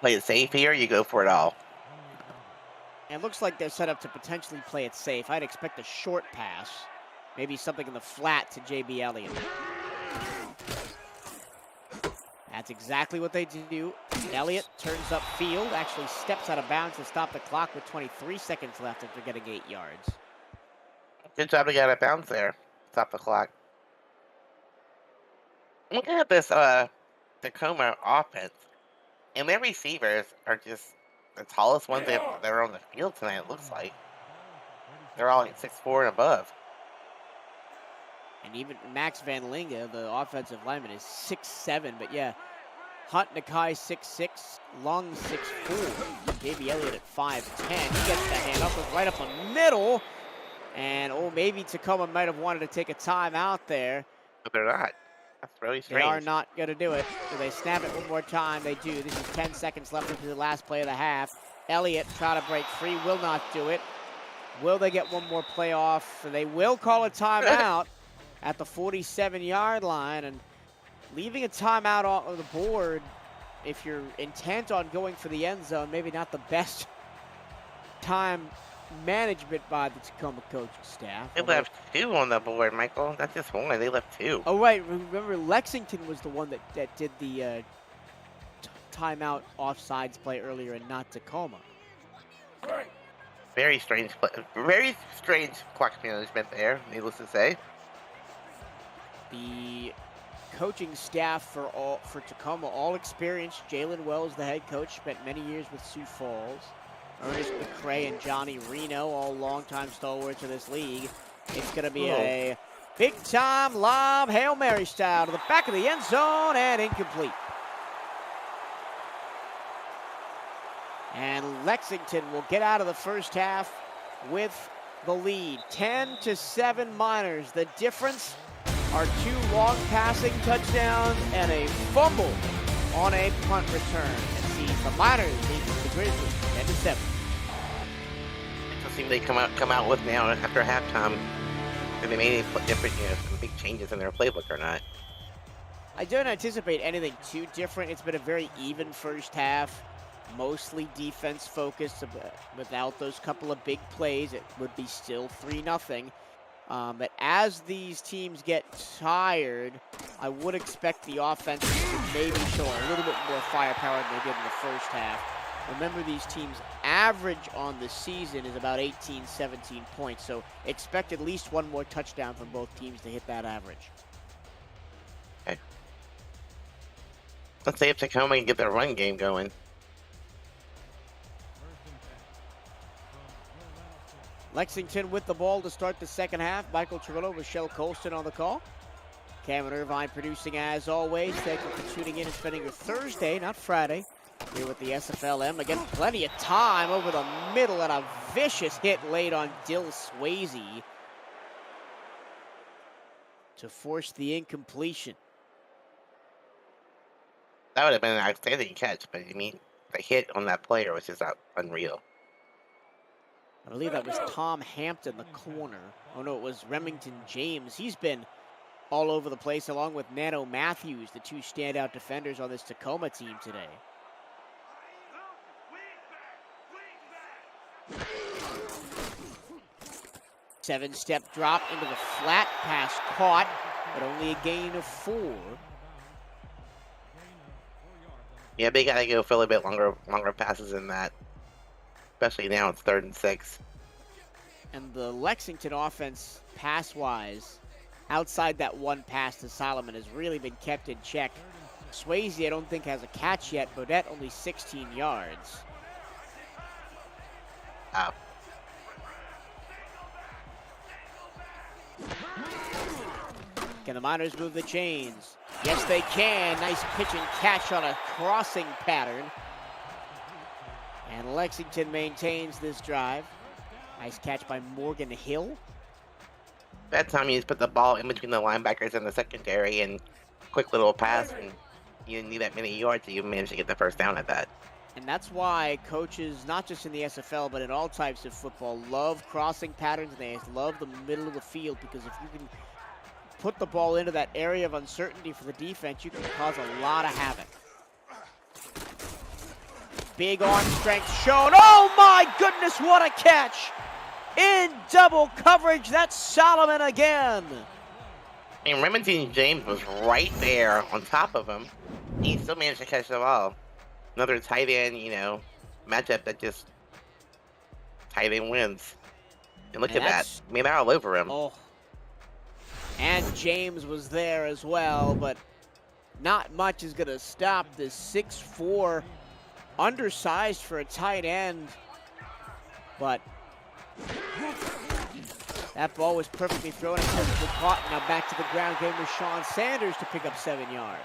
B: Play it safe here, you go for it all.
A: And it looks like they're set up to potentially play it safe. I'd expect a short pass. Maybe something in the flat to J.B. Elliott. That's exactly what they do. Elliott turns upfield, actually steps out of bounds to stop the clock with 23 seconds left after getting 8 yards.
B: Good job to get out of bounds there. Stop the clock. looking at this Tacoma offense, and their receivers are just the tallest ones that are on the field tonight. It looks like they're all like 6'4" and above.
A: And even Max Van Linga, the offensive lineman, is 6'7", but yeah, Hunt Nakai 6'6", Lung 6'4", JB Elliott at 5'10". He gets the handoff, right up the middle, and maybe Tacoma might have wanted to take a timeout there.
B: But they're not. That's really strange.
A: They are not going to do it. Do they snap it one more time? They do. This is 10 seconds left into the last play of the half. Elliott try to break free, will not do it. Will they get one more play off? They will call a timeout at the 47-yard line, and leaving a timeout on the board, if you're intent on going for the end zone, maybe not the best time management by the Tacoma coaching staff.
B: They left 2 on the board, Michael. That's just one. They left 2.
A: Oh, right. Remember, Lexington was the one that did the timeout offsides play earlier and not Tacoma.
B: Very strange clock management there, needless to say.
A: The coaching staff for Tacoma, all experienced. Jalen Wells, the head coach, spent many years with Sioux Falls. Ernest McCray and Johnny Reno, all longtime stalwarts of this league. It's going to be a big-time lob, Hail Mary style, to the back of the end zone and incomplete. And Lexington will get out of the first half with the lead. 10-7 Miners. The difference are 2 long passing touchdowns and a fumble on a punt return. And sees the Miners lead the Grizzlies 10-7.
B: Interesting they come out with now after halftime. If they made any different, some big changes in their playbook or not.
A: I don't anticipate anything too different. It's been a very even first half. Mostly defense focused. Without those couple of big plays, it would be still 3-0. But as these teams get tired, I would expect the offense to maybe show a little bit more firepower than they did in the first half. Remember, these teams' average on the season is about 18, 17 points, so expect at least one more touchdown from both teams to hit that average.
B: Okay. Let's see if Tacoma can get their run game going.
A: Lexington with the ball to start the second half. Michael Cirillo, Rochelle Colston on the call. Cameron Irvine producing as always. Thank you for tuning in and spending your Thursday, not Friday, here with the SFLm. Again, plenty of time over the middle and a vicious hit laid on Dill Swayze to force the incompletion.
B: That would have been an outstanding catch, but I mean, the hit on that player was just unreal.
A: I believe that was Tom Hampton, the corner. Oh no, it was Remington James. He's been all over the place along with Nano Matthews, the 2 standout defenders on this Tacoma team today. Seven-step drop into the flat, pass caught, but only a gain of 4.
B: Yeah, they gotta go for a little bit longer passes than that. Especially now it's 3rd and 6.
A: And the Lexington offense, pass-wise, outside that one pass to Solomon, has really been kept in check. Swayze, I don't think, has a catch yet. Bodette only 16 yards.
B: Wow.
A: Can the Miners move the chains? Yes, they can. Nice pitch and catch on a crossing pattern. And Lexington maintains this drive. Nice catch by Morgan Hill.
B: That time you just put the ball in between the linebackers and the secondary and quick little pass, and you didn't need that many yards, so you managed to get the first down at that.
A: And that's why coaches, not just in the SFL, but in all types of football, love crossing patterns, and they love the middle of the field, because if you can put the ball into that area of uncertainty for the defense, you can cause a lot of havoc. Big arm strength shown. Oh my goodness, what a catch! In double coverage, that's Solomon again.
B: And Remington James was right there on top of him. He still managed to catch the ball. Another tight end, matchup that just tight end wins. And look at that. I mean, they're all over him.
A: Oh. And James was there as well, but not much is going to stop this 6'4", undersized for a tight end. But that ball was perfectly thrown and perfectly caught. Now back to the ground game with Sean Sanders to pick up 7 yards.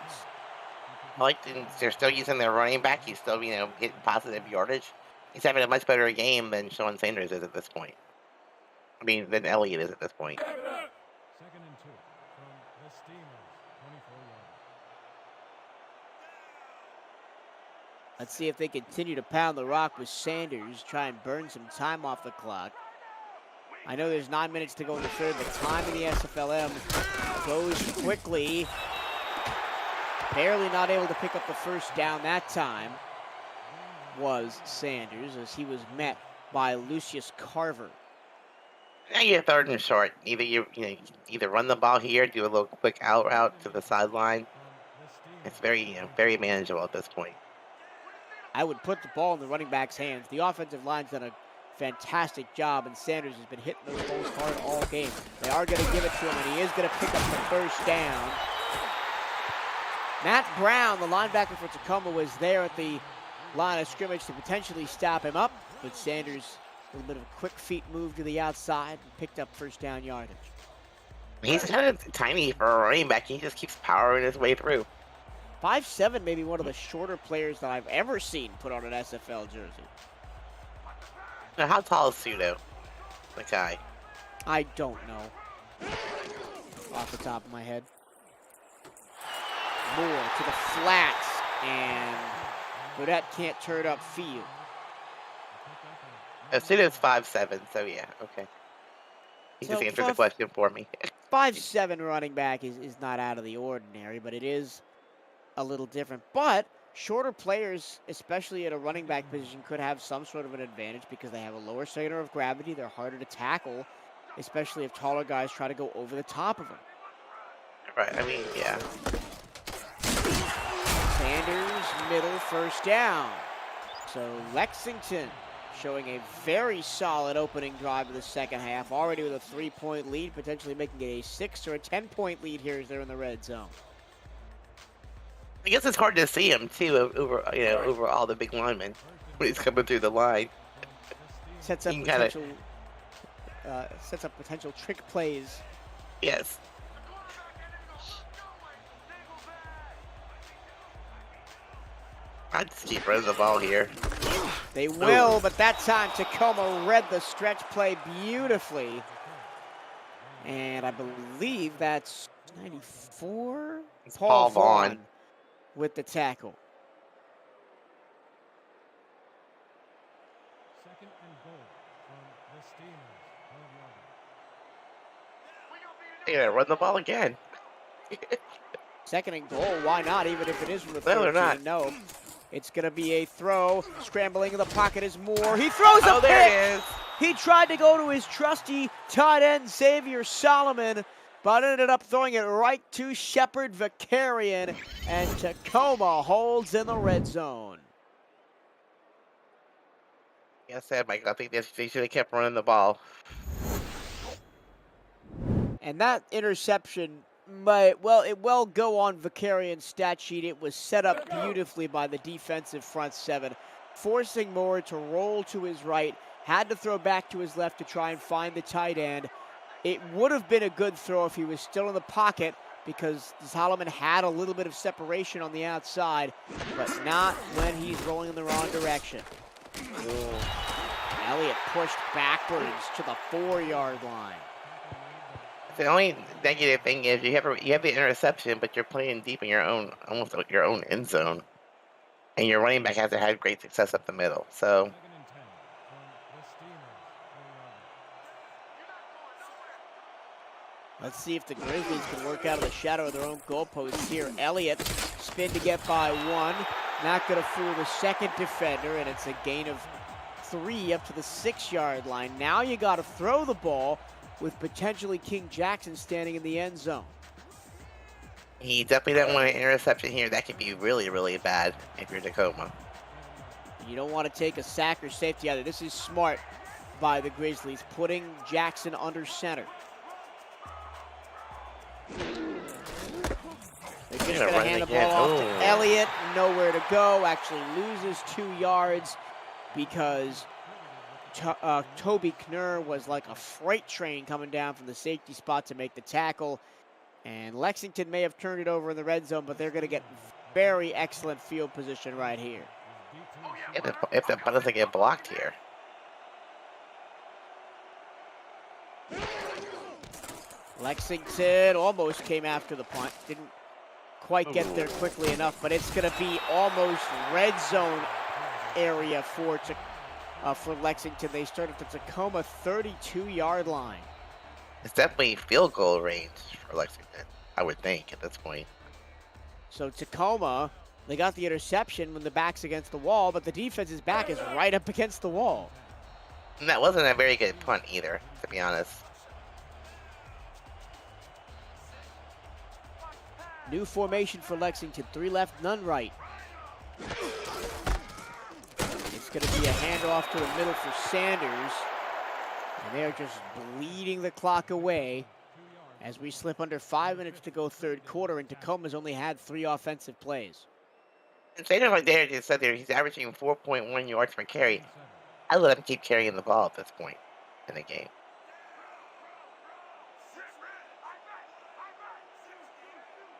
B: I like they're still using their running back. He's still, getting positive yardage. He's having a much better game than Sean Sanders is at this point. I mean, than Elliott is at this point.
C: 2nd and 2 from the Steamers, 24 yards.
A: Let's see if they continue to pound the rock with Sanders, try and burn some time off the clock. I know there's 9 minutes to go in the third, but time in the SFLm goes quickly. Barely not able to pick up the first down that time was Sanders, as he was met by Lucius Carver.
B: Now you're 3rd and short. Either run the ball here, do a little quick out route to the sideline. It's very, very manageable at this point.
A: I would put the ball in the running back's hands. The offensive line's done a fantastic job, and Sanders has been hitting those balls hard all game. They are going to give it to him, and he is going to pick up the first down. Matt Brown, the linebacker for Tacoma, was there at the line of scrimmage to potentially stop him up, but Sanders, a little bit of a quick feet move to the outside and picked up first down yardage.
B: He's kind of tiny for a running back. He just keeps powering his way through.
A: 5'7", maybe one of the shorter players that I've ever seen put on an SFL jersey.
B: Now, how tall is Pseudo? The guy.
A: I don't know off the top of my head. Moore to the flats, and Burdett can't turn up field.
B: Pseudo's 5'7", so yeah, okay. He just answered the question for me.
A: 5'7" running back is not out of the ordinary, but it is a little different. But shorter players, especially at a running back position, could have some sort of an advantage because they have a lower center of gravity. They're harder to tackle, especially if taller guys try to go over the top of them.
B: Right, I mean, yeah.
A: Sanders, middle, first down. So Lexington showing a very solid opening drive of the second half, already with a 3-point lead, potentially making it a 6 or a 10-point lead here as they're in the red zone.
B: I guess it's hard to see him too over all the big linemen when he's coming through the line.
A: Sets up potential trick plays.
B: Yes. I'd just keep running the ball here.
A: They will, but that time Tacoma read the stretch play beautifully. And I believe that's 94?
B: It's Paul Vaughn
A: with the tackle.
C: 2nd and goal from the Steamers, 12 yards.
B: Yeah, run the ball again.
A: 2nd and goal, why not? Even if it is from the 13.
B: No, they're not.
A: No. It's going to be a throw. Scrambling in the pocket is Moore. He throws a pick.
B: There it is.
A: He tried to go to his trusty tight end, Xavier Solomon, but ended up throwing it right to Shepard Vicarian, and Tacoma holds in the red zone.
B: Yes, said Mike. I think they should have kept running the ball.
A: And that interception might, well, it will go on Vicarian's stat sheet. It was set up beautifully by the defensive front seven, forcing Moore to roll to his right, had to throw back to his left to try and find the tight end. It would have been a good throw if he was still in the pocket because Solomon had a little bit of separation on the outside, but not when he's rolling in the wrong direction. Ooh. Elliott pushed backwards to the 4-yard line.
B: The only negative thing is you have the interception, but you're playing deep in your own, almost your own end zone, and your running back hasn't had great success up the middle. So.
A: Let's see if the Grizzlies can work out of the shadow of their own goalposts here. Elliott spin to get by one. Not going to fool the second defender, and it's a gain of 3 up to the 6-yard line. Now you got to throw the ball with potentially King Jackson standing in the end zone.
B: He definitely doesn't want an interception here. That could be really, really bad if you're Tacoma.
A: You don't want to take a sack or safety either. This is smart by the Grizzlies, putting Jackson under center. They Just
B: gonna
A: going to
B: run
A: hand the
B: again.
A: ball off
B: Ooh.
A: to Elliott. Nowhere to go. Actually loses 2 yards because Toby Knurr was like a freight train coming down from the safety spot to make the tackle. And Lexington may have turned it over in the red zone, but they're going to get very excellent field position right here.
B: If the butt doesn't get blocked here.
A: Lexington almost came after the punt. Didn't quite get there quickly enough, but it's going to be almost red zone area for Lexington. They start at the Tacoma 32-yard line.
B: It's definitely field goal range for Lexington, I would think, at this point.
A: So Tacoma, they got the interception when the back's against the wall, but the defense's back is right up against the wall.
B: And that wasn't a very good punt either, to be honest.
A: New formation for Lexington. 3 left, none right. It's going to be a handoff to the middle for Sanders. And they're just bleeding the clock away as we slip under 5 minutes to go third quarter, and Tacoma's only had 3 offensive plays.
B: And Sanders right there just said there he's averaging 4.1 yards per carry. I let him keep carrying the ball at this point in the game.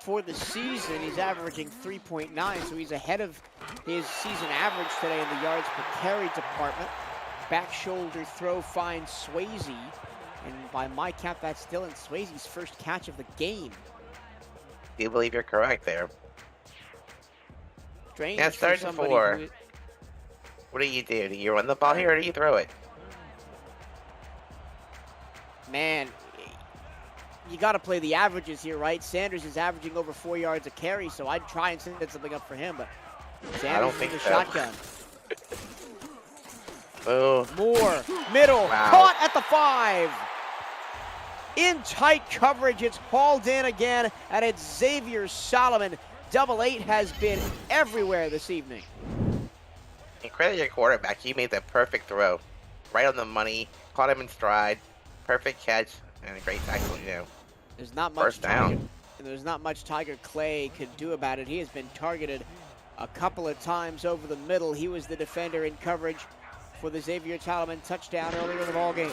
A: For the season, he's averaging 3.9, so he's ahead of his season average today in the yards per carry department. Back shoulder throw finds Swayze, and by my count, that's still in Swayze's first catch of the game.
B: Do you believe you're correct there?
A: Strange.
B: That's
A: for
B: 3rd and
A: somebody
B: 4.
A: who-
B: What do? Do you run the ball here or do you throw it?
A: Man, you got to play the averages here, right? Sanders is averaging over 4 yards a carry, so I'd try and set something up for him, but Sanders
B: don't
A: is
B: think
A: in the
B: so.
A: shotgun.
B: Oh,
A: Moore, middle,
B: Wow.
A: caught at the 5. In tight coverage, it's hauled in again, and it's Xavier Solomon. 8 has been everywhere this evening.
B: and credit your quarterback. He made the perfect throw. Right on the money. Caught him in stride. Perfect catch. And a great tackle, you know.
A: There's not much
B: First down.
A: There's not much Tiger Clay could do about it. He has been targeted a couple of times over the middle. He was the defender in coverage for the Xavier Solomon touchdown earlier in the ballgame.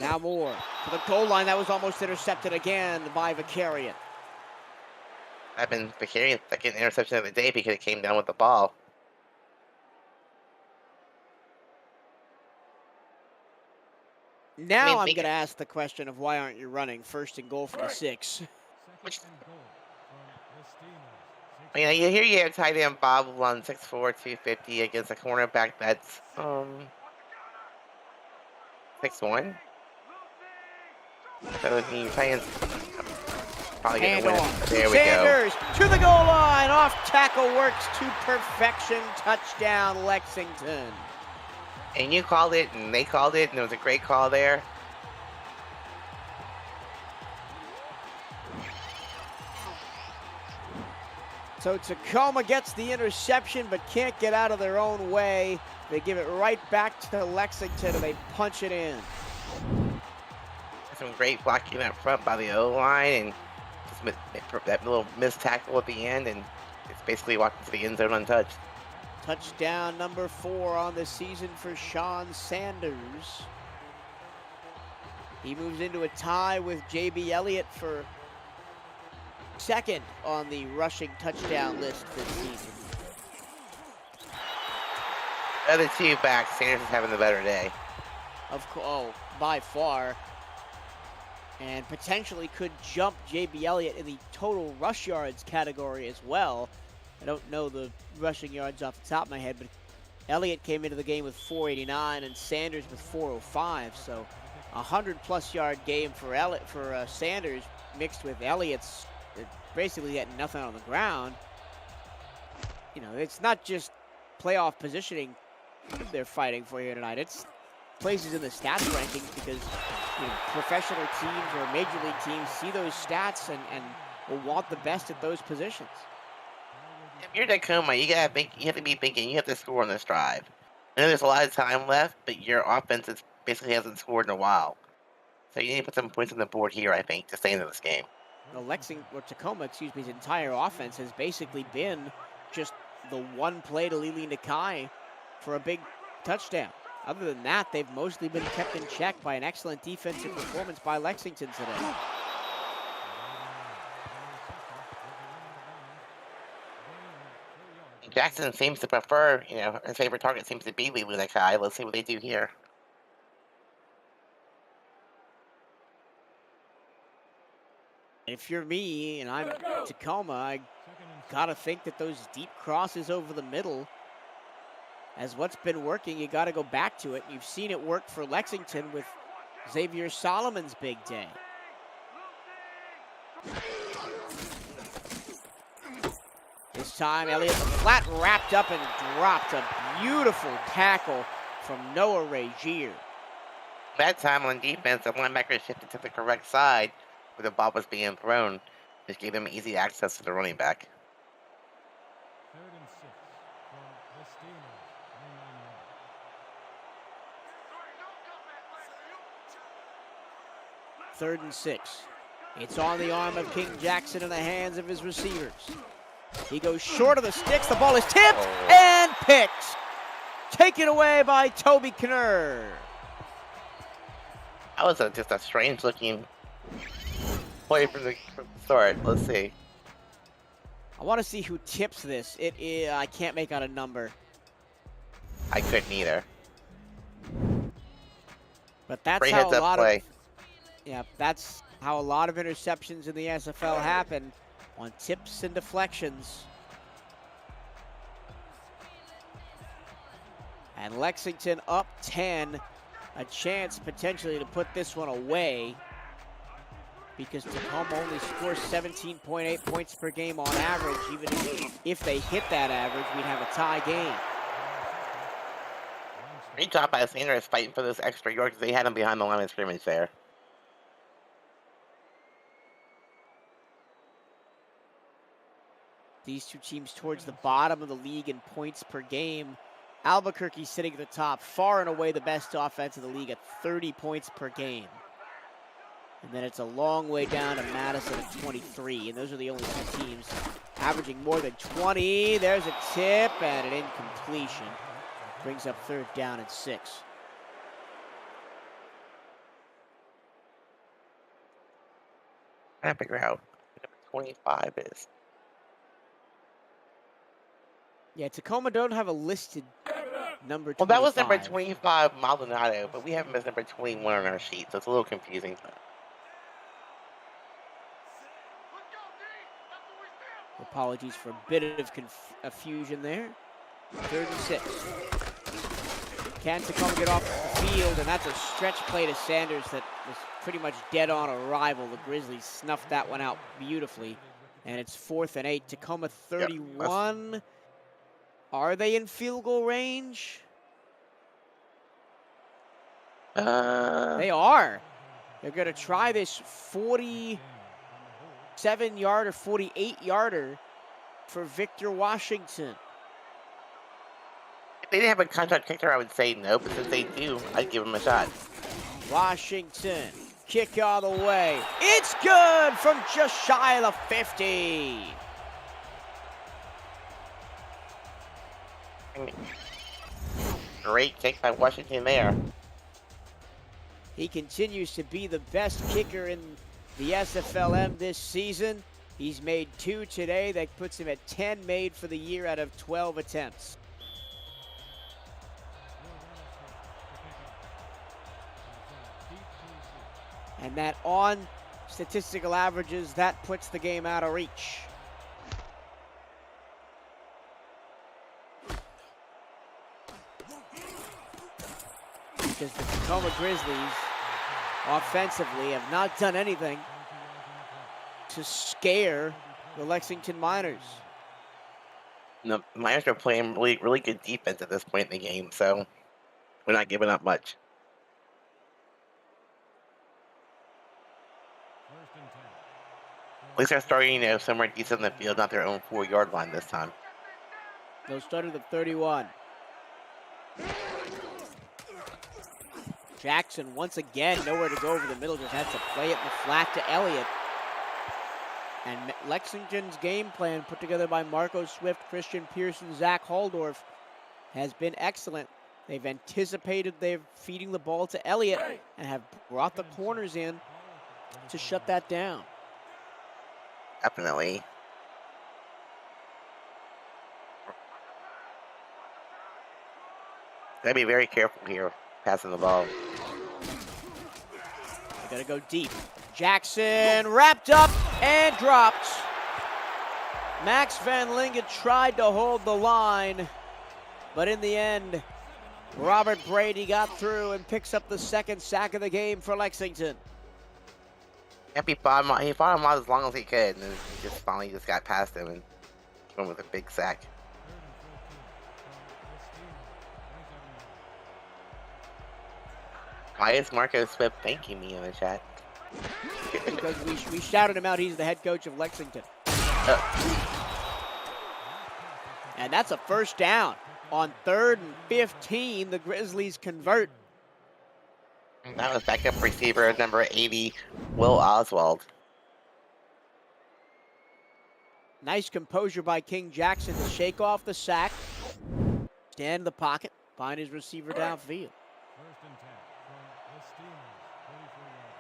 A: Now Moore to the goal line. That was almost intercepted again by Vicarian.
B: I've been Vicarian's second interception of the day because it came down with the ball.
A: Now
B: I mean,
A: I'm
B: think-
A: going to ask the question of why aren't you running 1st and goal from the 6?
B: Which- You know, you hear you have tight end Bob run 6'4", 250 against a cornerback that's 6'1". So I mean, tight end's probably gonna
A: Hand
B: win.
A: off.
B: There we go.
A: Sanders to the goal line. Off tackle works to perfection. Touchdown, Lexington.
B: And you called it, and they called it, and it was a great call there.
A: So Tacoma gets the interception but can't get out of their own way. They give it right back to Lexington and they punch it in.
B: Some great blocking up front by the O-line, and just that little missed tackle at the end, and it's basically walking to the end zone untouched.
A: Touchdown number 4 on the season for Sean Sanders. He moves into a tie with J.B. Elliott for 2nd on the rushing touchdown list this season.
B: The other 2 backs, Sanders is having the better day.
A: By far. And potentially could jump J.B. Elliott in the total rush yards category as well. I don't know the rushing yards off the top of my head, but Elliott came into the game with 489 and Sanders with 405. So a 100-plus yard game for Sanders mixed with Elliott's basically getting nothing on the ground. You know, it's not just playoff positioning they're fighting for here tonight. It's places in the stats rankings because professional teams or major league teams see those stats and will want the best at those positions.
B: If you're Tacoma, you have to be thinking you have to score on this drive. I know there's a lot of time left, but your offense basically hasn't scored in a while. So you need to put some points on the board here, I think, to stay into this game.
A: Tacoma, excuse me, his entire offense has basically been just the one play to Lili Nakai for a big touchdown. Other than that, they've mostly been kept in check by an excellent defensive performance by Lexington today.
B: Jackson seems to prefer, his favorite target seems to be Lili Nakai. Let's see what they do here.
A: If you're me and I'm Tacoma, I gotta think that those deep crosses over the middle, as what's been working, you gotta go back to it. You've seen it work for Lexington with Xavier Solomon's big day. This time, Elliott flat wrapped up and dropped a beautiful tackle from Noah Regier.
B: That time on defense, the linebacker shifted to the correct side where the ball was being thrown. Just gave them easy access to the running back.
C: 3rd and 6 for the Steelers.
A: 3rd and 6. It's on the arm of King Jackson in the hands of his receivers. He goes short of the sticks. The ball is tipped and picked. Taken away by Toby Knurr.
B: That was just a strange looking play from the start. Let's see.
A: I want to see who tips this. It is, I can't make out a number.
B: I couldn't either.
A: But that's
B: Great
A: how
B: heads
A: a
B: up
A: lot
B: play.
A: of that's how a lot of interceptions in the SFL happen, on tips and deflections. And Lexington up 10, a chance potentially to put this one away, because Tacoma only scores 17.8 points per game on average. Even if they hit that average, we'd have a tie game.
B: Great job by the Sanders fighting for this extra yard because they had him behind the line of scrimmage there.
A: These two teams towards the bottom of the league in points per game. Albuquerque sitting at the top, far and away the best offense in the league at 30 points per game. And then it's a long way down to Madison at 23, and those are the only two teams averaging more than 20. There's a tip and an incompletion. Brings up 3rd down and 6.
B: Trying to figure out what number 25 is.
A: Yeah, Tacoma don't have a listed number 25.
B: Well, that was number 25, Maldonado, but we have him as number 21 on our sheet, so it's a little confusing.
A: Apologies for a bit of confusion there. 3rd and 6. Can Tacoma get off the field? And that's a stretch play to Sanders that was pretty much dead on arrival. The Grizzlies snuffed that one out beautifully. And it's 4th and 8. Tacoma 31. Yep. Are they in field goal range? They are. They're going to try this 47-yarder, 48-yarder for Victor Washington.
B: If they didn't have a contract kicker, I would say no, but since they do, I'd give them a shot.
A: Washington, kick all the way. It's good from just shy of the 50.
B: Great kick by Washington there.
A: He continues to be the best kicker in the SFLm this season. He's made 2 today. That puts him at 10 made for the year out of 12 attempts. And that on statistical averages, that puts the game out of reach. Because the Tacoma Grizzlies offensively have not done anything to scare the Lexington Miners.
B: The Miners are playing really good defense at this point in the game, so we're not giving up much. At least they're starting, somewhere decent in the field, not their own 4-yard line this time.
A: They'll start at the 31. Jackson once again nowhere to go over the middle, just has to play it in the flat to Elliott. And Lexington's game plan, put together by Marco Swift, Christian Pearson, Zach Haldorf, has been excellent. They've anticipated they're feeding the ball to Elliott and have brought the corners in to shut that down.
B: Definitely. Gotta be very careful here, passing the ball.
A: They gotta go deep. Jackson wrapped up and dropped. Max Van Lingen tried to hold the line, but in the end, Robert Brady got through and picks up the second sack of the game for Lexington.
B: Yep, he fought him out as long as he could, and then he just finally got past him and went with a big sack. Why is Marco Swift thanking me in the chat?
A: Because we shouted him out. He's the head coach of Lexington. And that's a first down. On 3rd and 15, the Grizzlies convert.
B: And that was backup receiver number 80, Will Oswald.
A: Nice composure by King Jackson to shake off the sack, stand in the pocket, find his receiver downfield.
C: 1st and 10 from the Steelers, 34 yards.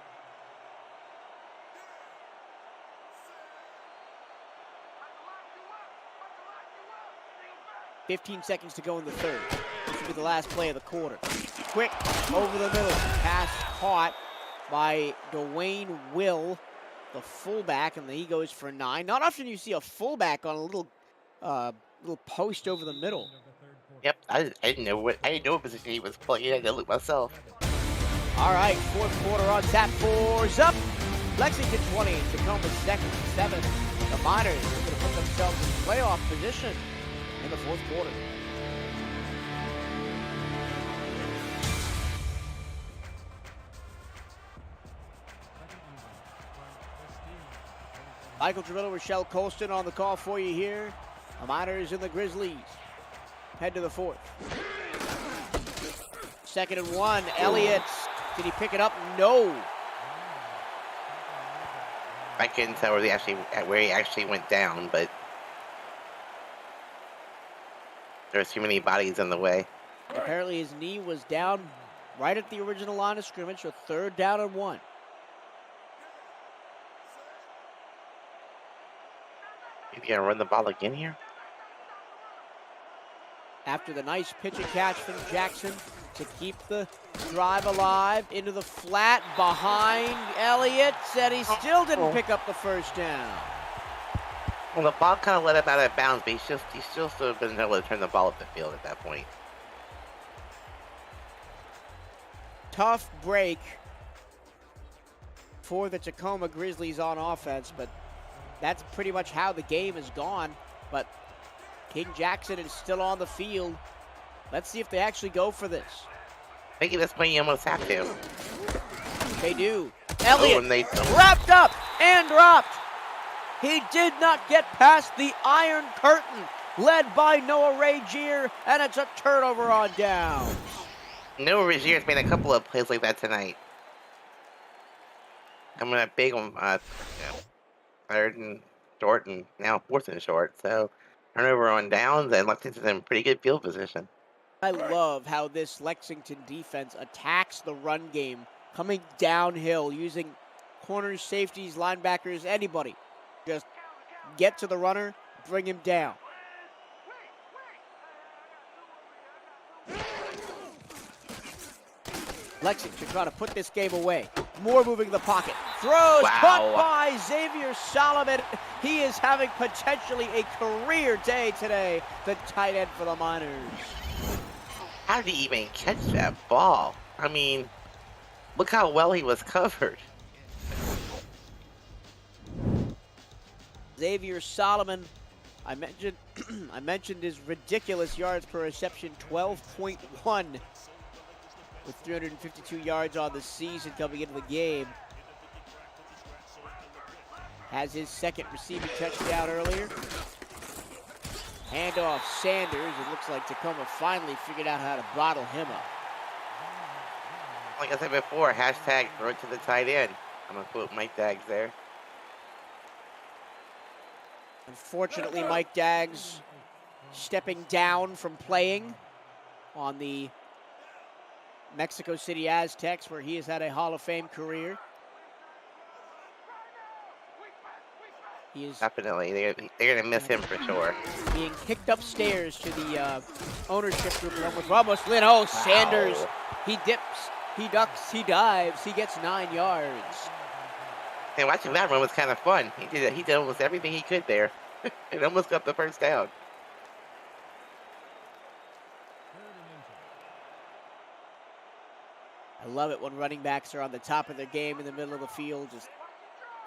A: 15 seconds to go in the third. This will be the last play of the quarter. Quick, over the middle. Pass caught by Dwayne Will, the fullback, and he goes for 9. Not often you see a fullback on a little post over the middle.
B: Yep, I didn't know what position he was playing. I had to look myself.
A: All right, 4th quarter on tap. 4's up. Lexington 20, Tacoma 2nd, 7. The Miners are going to put themselves in playoff position in the 4th quarter. Michael Trevillo, Rochelle Colston on the call for you here. The Miners and the Grizzlies head to the 4th. 2nd and 1. Elliott, did he pick it up? No.
B: I couldn't tell where he actually went down, but there's too many bodies in the way.
A: Apparently his knee was down right at the original line of scrimmage, so 3rd down and 1.
B: Maybe gonna run the ball again here?
A: After the nice pitch and catch from Jackson to keep the drive alive, into the flat behind Elliott, and he still didn't pick up the first down.
B: Well, the ball kind of let him out of bounds, but he still been able to turn the ball up the field at that point.
A: Tough break for the Tacoma Grizzlies on offense, but that's pretty much how the game has gone. But King Jackson is still on the field. Let's see if they actually go for this.
B: I think at this point you almost have to.
A: They do. Elliott
B: and they don't.
A: wrapped up and dropped. He did not get past the iron curtain, led by Noah Ragier, and it's a turnover on downs.
B: Noah Ragier's made a couple of plays like that tonight. Coming up big on 3rd and short, and now 4th and short. So turnover on downs, and Lexington's in pretty good field position.
A: I love how this Lexington defense attacks the run game, coming downhill, using corners, safeties, linebackers, anybody. Just get to the runner, bring him down. Lexington trying to put this game away. Moore moving the pocket. Throws, caught by Xavier Solomon. He is having potentially a career day today, the tight end for the Miners.
B: How did he even catch that ball? I mean, look how well he was covered.
A: Xavier Solomon, I mentioned his ridiculous yards per reception, 12.1 with 352 yards on the season coming into the game. Has his 2nd receiving touchdown earlier. Handoff Sanders. It looks like Tacoma finally figured out how to bottle him up.
B: Like I said before, hashtag throw it to the tight end. I'm going to put my tags there.
A: Unfortunately, Mike Daggs stepping down from playing on the Mexico City Aztecs, where he has had a Hall of Fame career. He is
B: Definitely. They're going to miss him for sure.
A: being kicked upstairs to the ownership group along with Ramos. Lynn, oh, Sanders. He dips, he ducks, he dives, he gets 9 yards.
B: And watching that run was kind of fun. He did almost everything he could there. And almost got the first down.
A: I love it when running backs are on the top of their game in the middle of the field.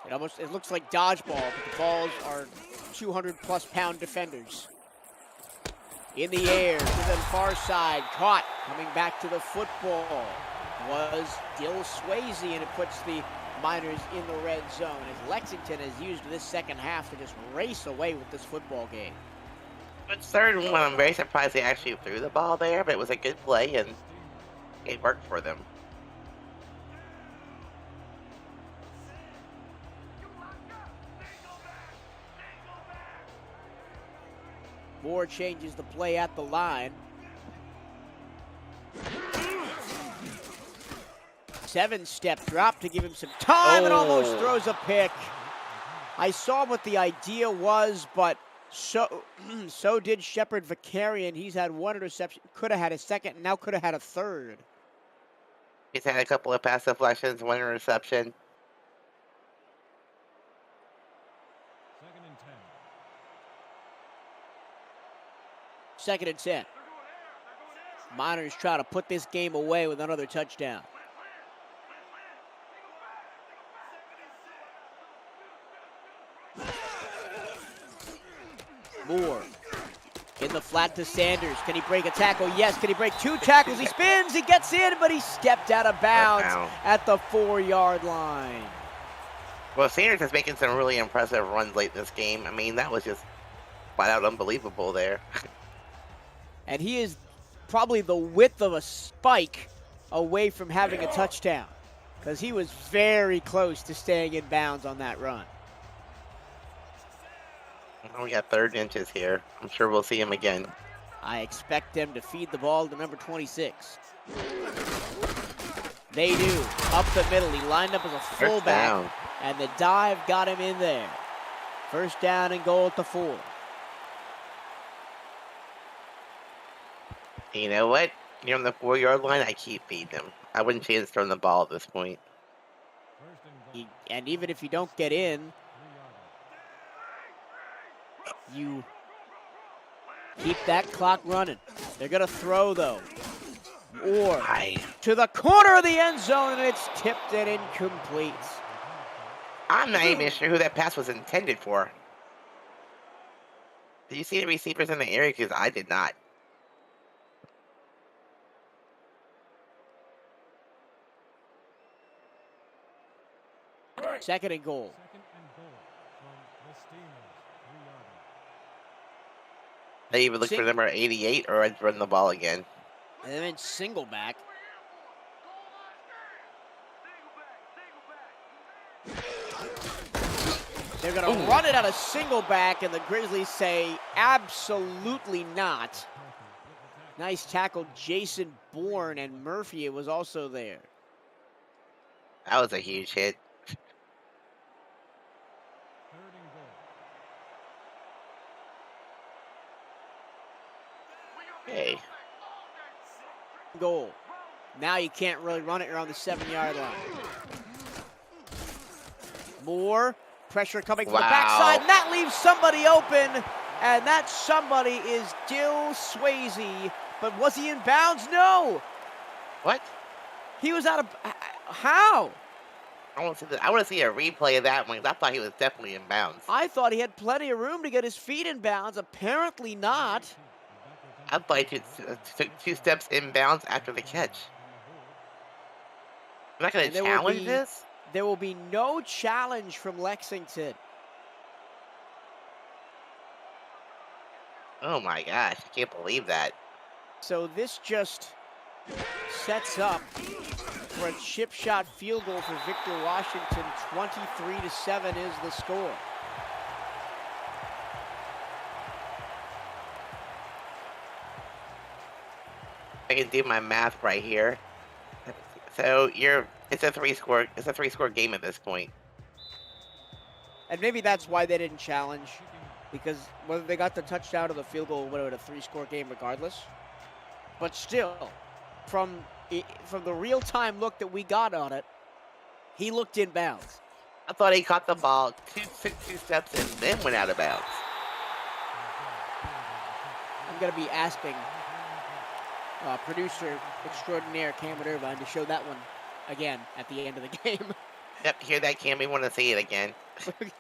A: It looks like dodgeball, but the balls are 200-plus pound defenders. In the air to the far side, caught, coming back to the football was Dill Swayze, and it puts the Miners in the red zone as Lexington has used this second half to just race away with this football game.
B: But third one, I'm very surprised they actually threw the ball there, but it was a good play and it worked for them.
A: Moore changes the play at the line. 7-step drop to give him some time and almost throws a pick. I saw what the idea was, but so did Shepard Vicarian. He's had 1 interception, could have had a second, and now could have had a third.
B: He's had a couple of pass deflections, 1 interception.
A: 2nd and 10. Miners try to put this game away with another touchdown. Moore in the flat to Sanders. Can he break a tackle? Yes. Can he break 2 tackles? He spins, he gets in, but he stepped out of bounds at the 4-yard line.
B: Well, Sanders is making some really impressive runs late this game. I mean, that was just flat out unbelievable there.
A: And he is probably the width of a spike away from having a touchdown, because he was very close to staying in bounds on that run.
B: We got 3rd inches here. I'm sure we'll see him again.
A: I expect them to feed the ball to number 26. They do. Up the middle. He lined up as a fullback, and the dive got him in there. 1st down and goal at the 4.
B: You know what? You're on the 4-yard line, I keep feeding him. I wouldn't chance throwing the ball at this point.
A: And even if you don't get in, you keep that clock running. They're going to throw, though. Or to the corner of the end zone, and it's tipped and incomplete.
B: I'm not even sure who that pass was intended for. Did you see the receivers in the area? Because I did not.
A: Second and goal.
B: They even look for number 88, or I'd run the ball again.
A: And then single back. They're going to run it out of single back, and the Grizzlies say absolutely not. Nice tackle, Jason Bourne, and Murphy was also there.
B: That was a huge hit. Okay.
A: Goal. Now you can't really run it around the 7-yard line. Moore, pressure coming from the backside, and that leaves somebody open, and that somebody is Dill Swayze. But was he in bounds? No.
B: What?
A: He was out of... How?
B: I want to see a replay of that one. I thought he was definitely in bounds.
A: I thought he had plenty of room to get his feet in bounds. Apparently not.
B: I thought he took 2 steps in bounds after the catch. I'm not going to challenge this?
A: There will be no challenge from Lexington.
B: Oh my gosh, I can't believe that.
A: So this just sets up for a chip shot field goal for Victor Washington. 23-7 is the score.
B: I can do my math right here. So it's a three-score game at this point.
A: And maybe that's why they didn't challenge, because whether they got the touchdown or the field goal, would have been a 3-score game regardless. But still, from the real-time look that we got on it, he looked in bounds.
B: I thought he caught the ball two steps and then went out of bounds.
A: I'm going to be asking producer extraordinaire Cameron Irvine to show that one again at the end of the game.
B: Yep, hear that, Cam? We want to see it again.
A: It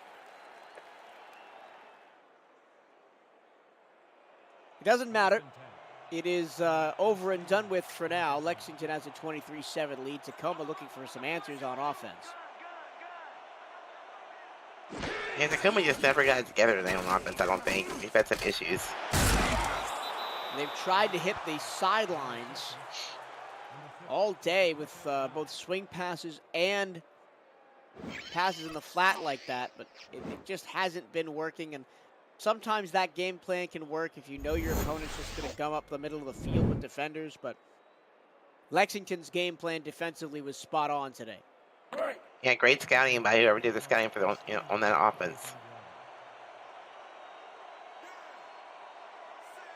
A: doesn't matter. It is over and done with for now. Lexington has a 23-7 lead. Tacoma looking for some answers on offense.
B: Yeah, Tacoma just never got it together today on offense, I don't think. We've had some issues.
A: They've tried to hit the sidelines all day with both swing passes and passes in the flat like that, but it just hasn't been working. And sometimes that game plan can work if you know your opponent's just going to gum up the middle of the field with defenders, but Lexington's game plan defensively was spot on today.
B: Yeah, great scouting by whoever did the scouting for on that offense.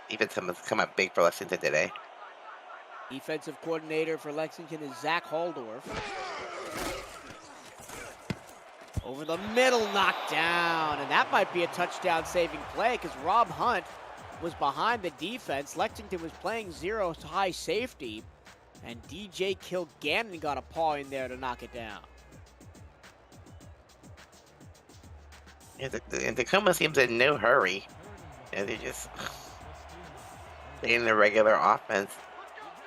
B: Defense has come up big for Lexington today.
A: Defensive coordinator for Lexington is Zach Haldorf. Over the middle, knocked down, and that might be a touchdown-saving play because Rob Hunt was behind the defense. Lexington was playing zero high safety, and DJ Kilgannon got a paw in there to knock it down.
B: Yeah, and Tacoma seems in no hurry. Yeah, they're just in the regular offense.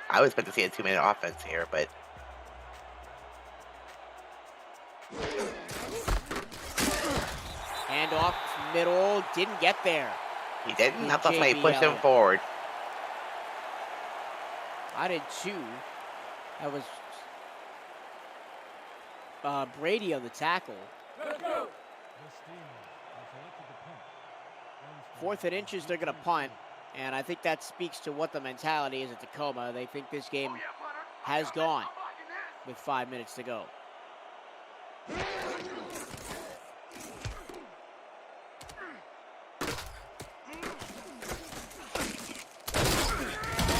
B: I was expecting to see a 2-minute offense here, but
A: hand off middle, didn't get there.
B: he didn't. I thought somebody pushed him forward.
A: I did too. That was Brady on the tackle. 4th and inches, they're going to punt. And I think that speaks to what the mentality is at Tacoma. They think this game has gone with 5 minutes to go.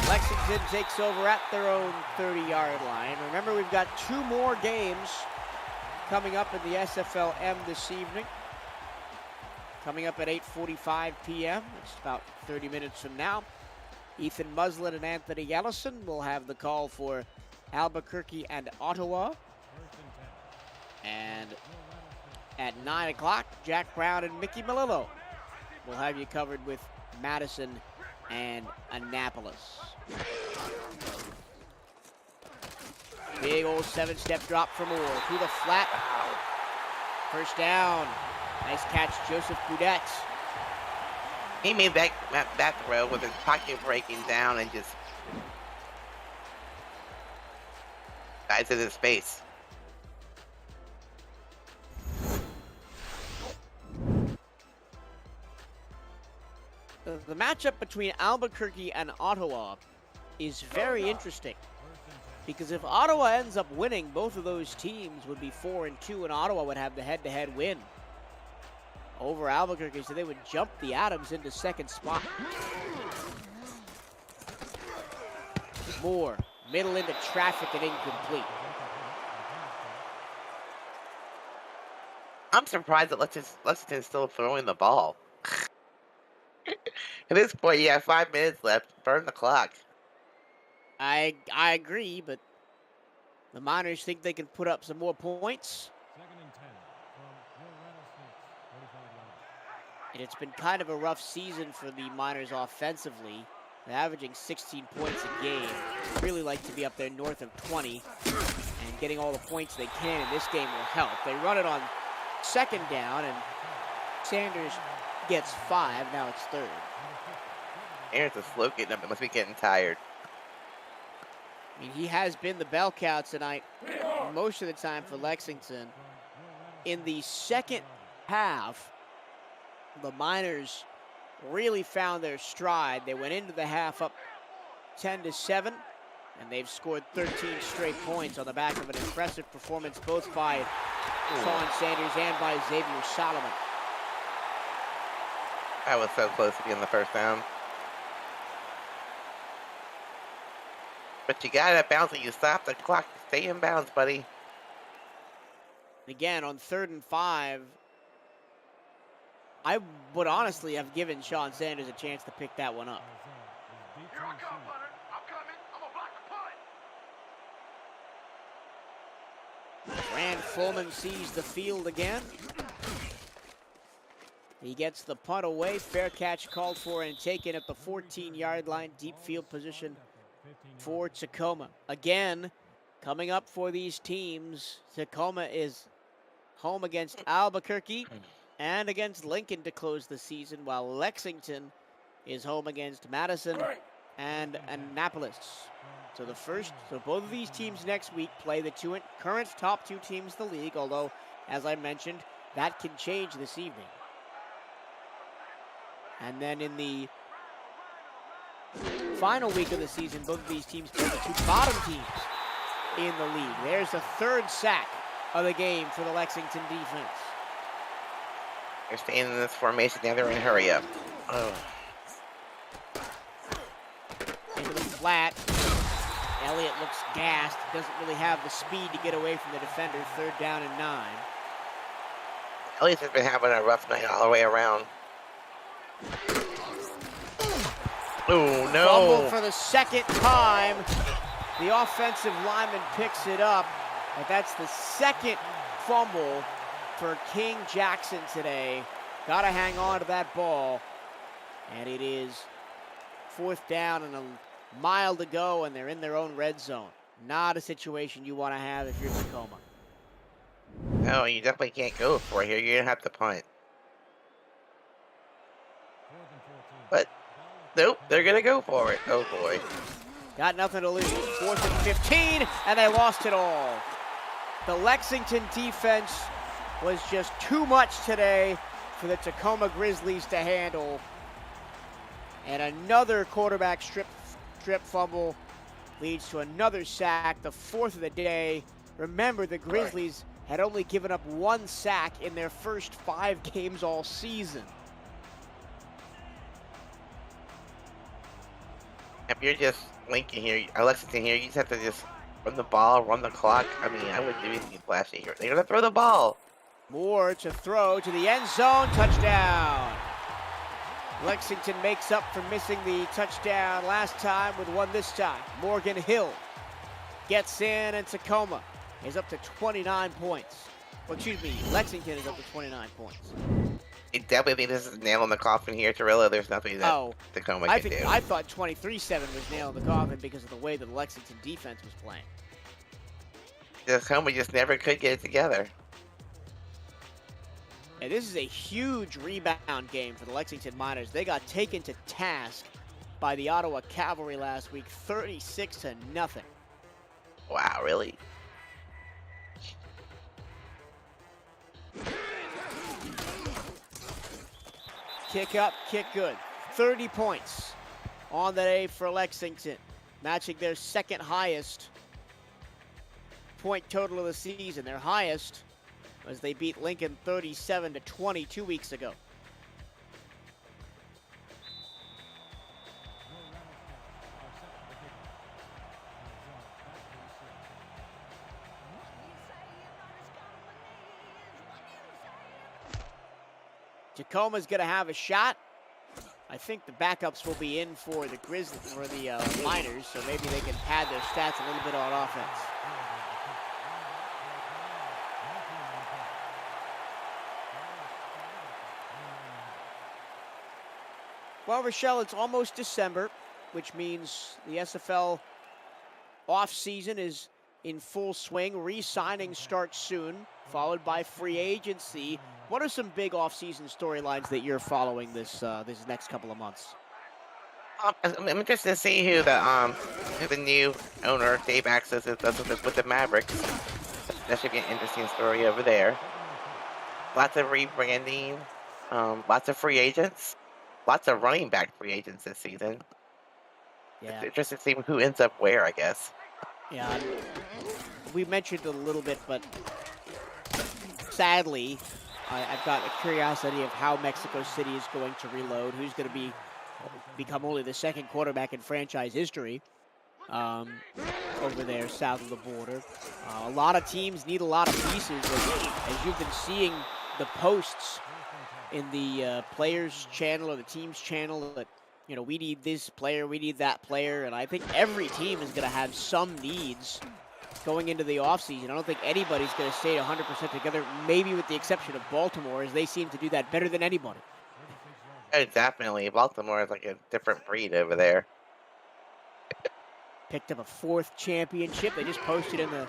A: Lexington takes over at their own 30-yard line. Remember, we've got 2 more games coming up in the SFLm this evening. Coming up at 8:45 p.m. It's about 30 minutes from now. Ethan Muslin and Anthony Ellison will have the call for Albuquerque and Ottawa. And at 9 o'clock, Jack Brown and Mickey Melillo will have you covered with Madison and Annapolis. Big old 7-step drop for Moore. Through the flat. First down. Nice catch, Joseph Boudet.
B: He made that throw with his pocket breaking down and just guys in his space.
A: The matchup between Albuquerque and Ottawa is very interesting, because if Ottawa ends up winning, both of those teams would be 4-2, and Ottawa would have the head-to-head win over Albuquerque, so they would jump the Adams into second spot. Moore, middle into traffic and incomplete.
B: I'm surprised that Lexington's still throwing the ball. At this point, you have 5 minutes left. Burn the clock.
A: I agree, but the Miners think they can put up some more points. And it's been kind of a rough season for the Miners offensively. They're averaging 16 points a game. Really like to be up there north of 20. And getting all the points they can in this game will help. They run it on 2nd down, and Sanders gets 5. Now it's 3rd.
B: Aaron's a slow getting up. It must be getting tired.
A: I mean, he has been the bell cow tonight most of the time for Lexington. In the second half, the Miners really found their stride. They went into the half up 10-7, And they've scored 13 straight points on the back of an impressive performance both by Sean Sanders and by Xavier Solomon.
B: That was so close to being the first down. But you gotta bounce it. You stop the clock. Stay in bounds, buddy.
A: Again, on 3rd and 5, I would honestly have given Sean Sanders a chance to pick that one up.
D: Here I come, punter. I'm coming. I'm gonna block the punt.
A: Rand Fullman sees the field again. He gets the punt away. Fair catch called for and taken at the 14-yard line. Deep field position for Tacoma. Again, coming up for these teams, Tacoma is home against Albuquerque and against Lincoln to close the season, while Lexington is home against Madison and Annapolis. So both of these teams next week play the current top 2 teams in the league, although, as I mentioned, that can change this evening. And then in the final week of the season, both of these teams play the 2 bottom teams in the league. There's the 3rd sack of the game for the Lexington defense.
B: They're staying in this formation. Now they're in hurry up. Oh.
A: Into the flat. Elliott looks gassed. Doesn't really have the speed to get away from the defender. 3rd down and 9.
B: Elliott's has been having a rough night all the way around. Oh, no.
A: Fumble for the 2nd time. The offensive lineman picks it up. But that's the 2nd fumble for King Jackson today. Got to hang on to that ball. And it is 4th down and a mile to go, and they're in their own red zone. Not a situation you want to have if you're Tacoma.
B: No, you definitely can't go for it here. You're going to have to punt. But, nope, they're going to go for it. Oh, boy.
A: Got nothing to lose. 4th and 15, and they lost it all. The Lexington defense was just too much today for the Tacoma Grizzlies to handle. And another quarterback strip fumble leads to another sack, the 4th of the day. Remember, the Grizzlies had only given up 1 sack in their first 5 games all season.
B: If you're just Lincoln here, Lexington here, you just have to just run the ball, run the clock. I mean, I wouldn't do anything flashy here. They're going to throw the ball.
A: Moore to throw to the end zone, touchdown. Lexington makes up for missing the touchdown last time with one this time. Morgan Hill gets in, and Tacoma is up to 29 points. Well, excuse me, Lexington is up to 29 points.
B: I definitely think this is a nail in the coffin here, Torilla. There's nothing that Tacoma can do.
A: I thought 23-7 was nail in the coffin because of the way that the Lexington defense was playing.
B: Tacoma just never could get it together.
A: And this is a huge rebound game for the Lexington Miners. They got taken to task by the Ottawa Cavalry last week, 36-0.
B: Wow, really?
A: Kick up, kick good. 30 points on the day for Lexington, matching their 2nd highest point total of the season. Their highest as they beat Lincoln 37-20 2 weeks ago. Tacoma's going to have a shot. I think the backups will be in for the Grizzlies or the Miners, so maybe they can pad their stats a little bit on offense. Well, Rochelle, it's almost December, which means the SFL offseason is in full swing. Re-signing starts soon, followed by free agency. What are some big offseason storylines that you're following this next couple of months?
B: I'm interested to see who the new owner, Dave Axis, does with the Mavericks. That should be an interesting story over there. Lots of rebranding, lots of free agents. Lots of running back free agents this season.
A: Yeah.
B: It's interesting to see who ends up where, I guess.
A: Yeah, and we mentioned it a little bit, but sadly, I've got a curiosity of how Mexico City is going to reload, who's going to become only the second quarterback in franchise history over there south of the border. A lot of teams need a lot of pieces, as you've been seeing the posts in the players channel or the team's channel that, you know, we need this player, we need that player, and I think every team is going to have some needs going into the offseason. I don't think anybody's going to stay 100% together, maybe with the exception of Baltimore, as they seem to do that better than anybody.
B: Oh, definitely. Baltimore is like a different breed over there.
A: Picked up a 4th championship. They just posted in the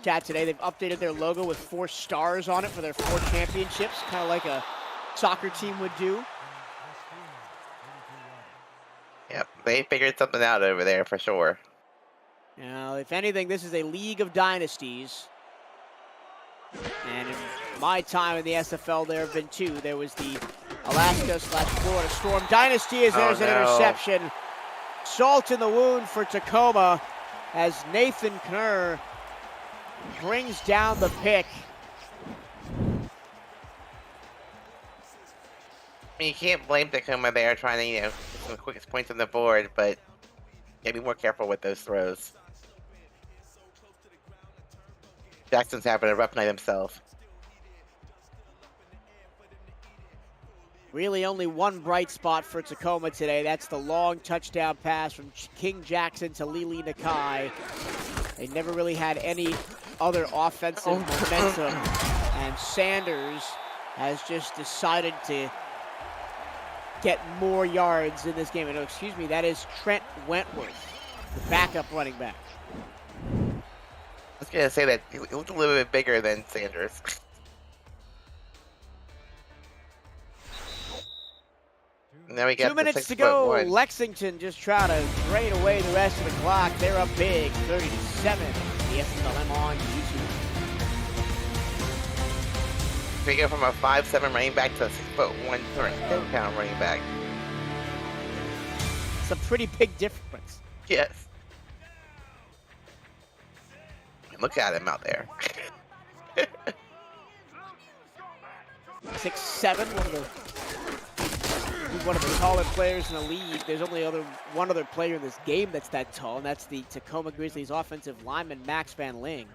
A: chat today. They've updated their logo with 4 stars on it for their 4 championships, kind of like a soccer team would do.
B: Yep, they figured something out over there for sure.
A: Now, if anything, this is a league of dynasties. And in my time in the SFL, there have been 2. There was the Alaska/Florida Storm dynasty, as there's an interception. Salt in the wound for Tacoma as Nathan Knurr brings down the pick.
B: I mean, you can't blame Tacoma there trying to, get some quickest points on the board, but be more careful with those throws. Jackson's having a rough night himself.
A: Really only one bright spot for Tacoma today. That's the long touchdown pass from King Jackson to Lili Nakai. They never really had any other offensive momentum. And Sanders has just decided to get more yards in this game. And, excuse me, that is Trent Wentworth, the backup running back.
B: I was going to say that he looked a little bit bigger than Sanders. Now we got
A: 2 minutes to go. Lexington just trying to drain away the rest of the clock. They're up big, 30-7. The SFLm on YouTube.
B: We go from a 5'7" running back to a 6'1", 210-pound running back.
A: It's a pretty big difference.
B: Yes. Look at him out there.
A: 6'7", one of the taller players in the league. There's only one other player in this game that's that tall, and that's the Tacoma Grizzlies offensive lineman, Max Van Ling.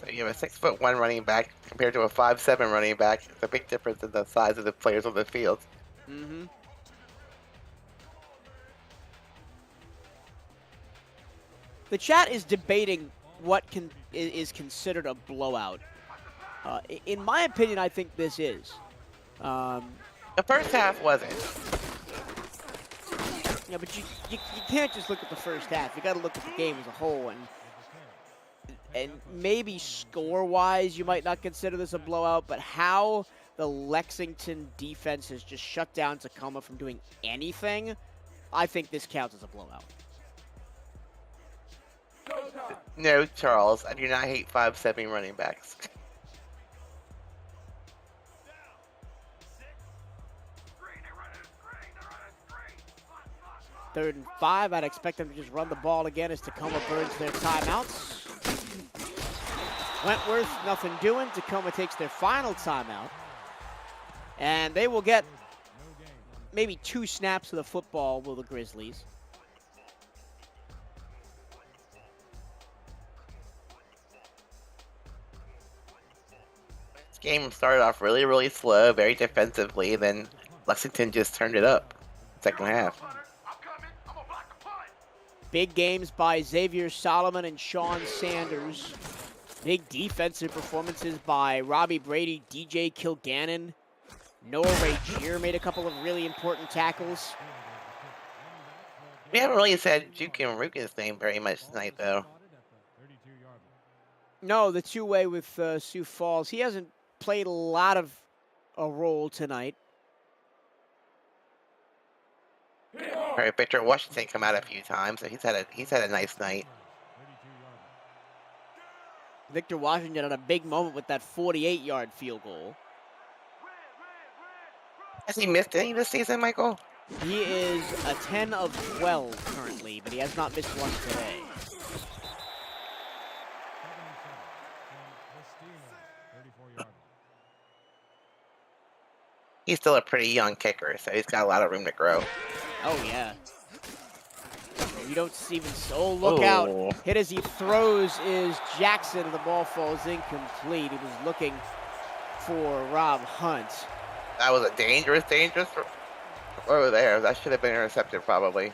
B: So you have a 6'1" running back compared to a 5'7" running back. It's a big difference in the size of the players on the field.
A: Mm-hmm. The chat is debating what is considered a blowout. In my opinion, I think this is.
B: The first half wasn't.
A: Yeah, but you can't just look at the first half. You got to look at the game as a whole, and maybe score-wise, you might not consider this a blowout, but how the Lexington defense has just shut down Tacoma from doing anything, I think this counts as a blowout.
B: No, Charles, I do not hate 5'7" running backs.
A: Third and 5, I'd expect them to just run the ball again as Tacoma burns their timeouts. Wentworth, nothing doing. Tacoma takes their final timeout. And they will get maybe 2 snaps of the football, will the Grizzlies.
B: This game started off really, really slow, very defensively, then Lexington just turned it up second half.
A: Big games by Xavier Solomon and Sean Sanders. Big defensive performances by Robbie Brady, DJ Kilgannon. Noah Ray-Jeer made a couple of really important tackles.
B: We haven't really said Juke and Rukin's name very much tonight, though.
A: No, the two-way with Sioux Falls. He hasn't played a lot of a role tonight.
B: All right, Victor Washington come out a few times, so he's had a nice night.
A: Victor Washington had a big moment with that 48-yard field goal.
B: Has he missed any this season, Michael?
A: He is a 10 of 12 currently, but he has not missed one today.
C: 34-yard.
B: He's still a pretty young kicker, so he's got a lot of room to grow.
A: Oh, yeah. You don't even... Oh, look out.
B: Ooh.
A: Hit as he throws is Jackson, and the ball falls incomplete. He was looking for Rob Hunt.
B: That was a dangerous throw there. That should have been intercepted, probably.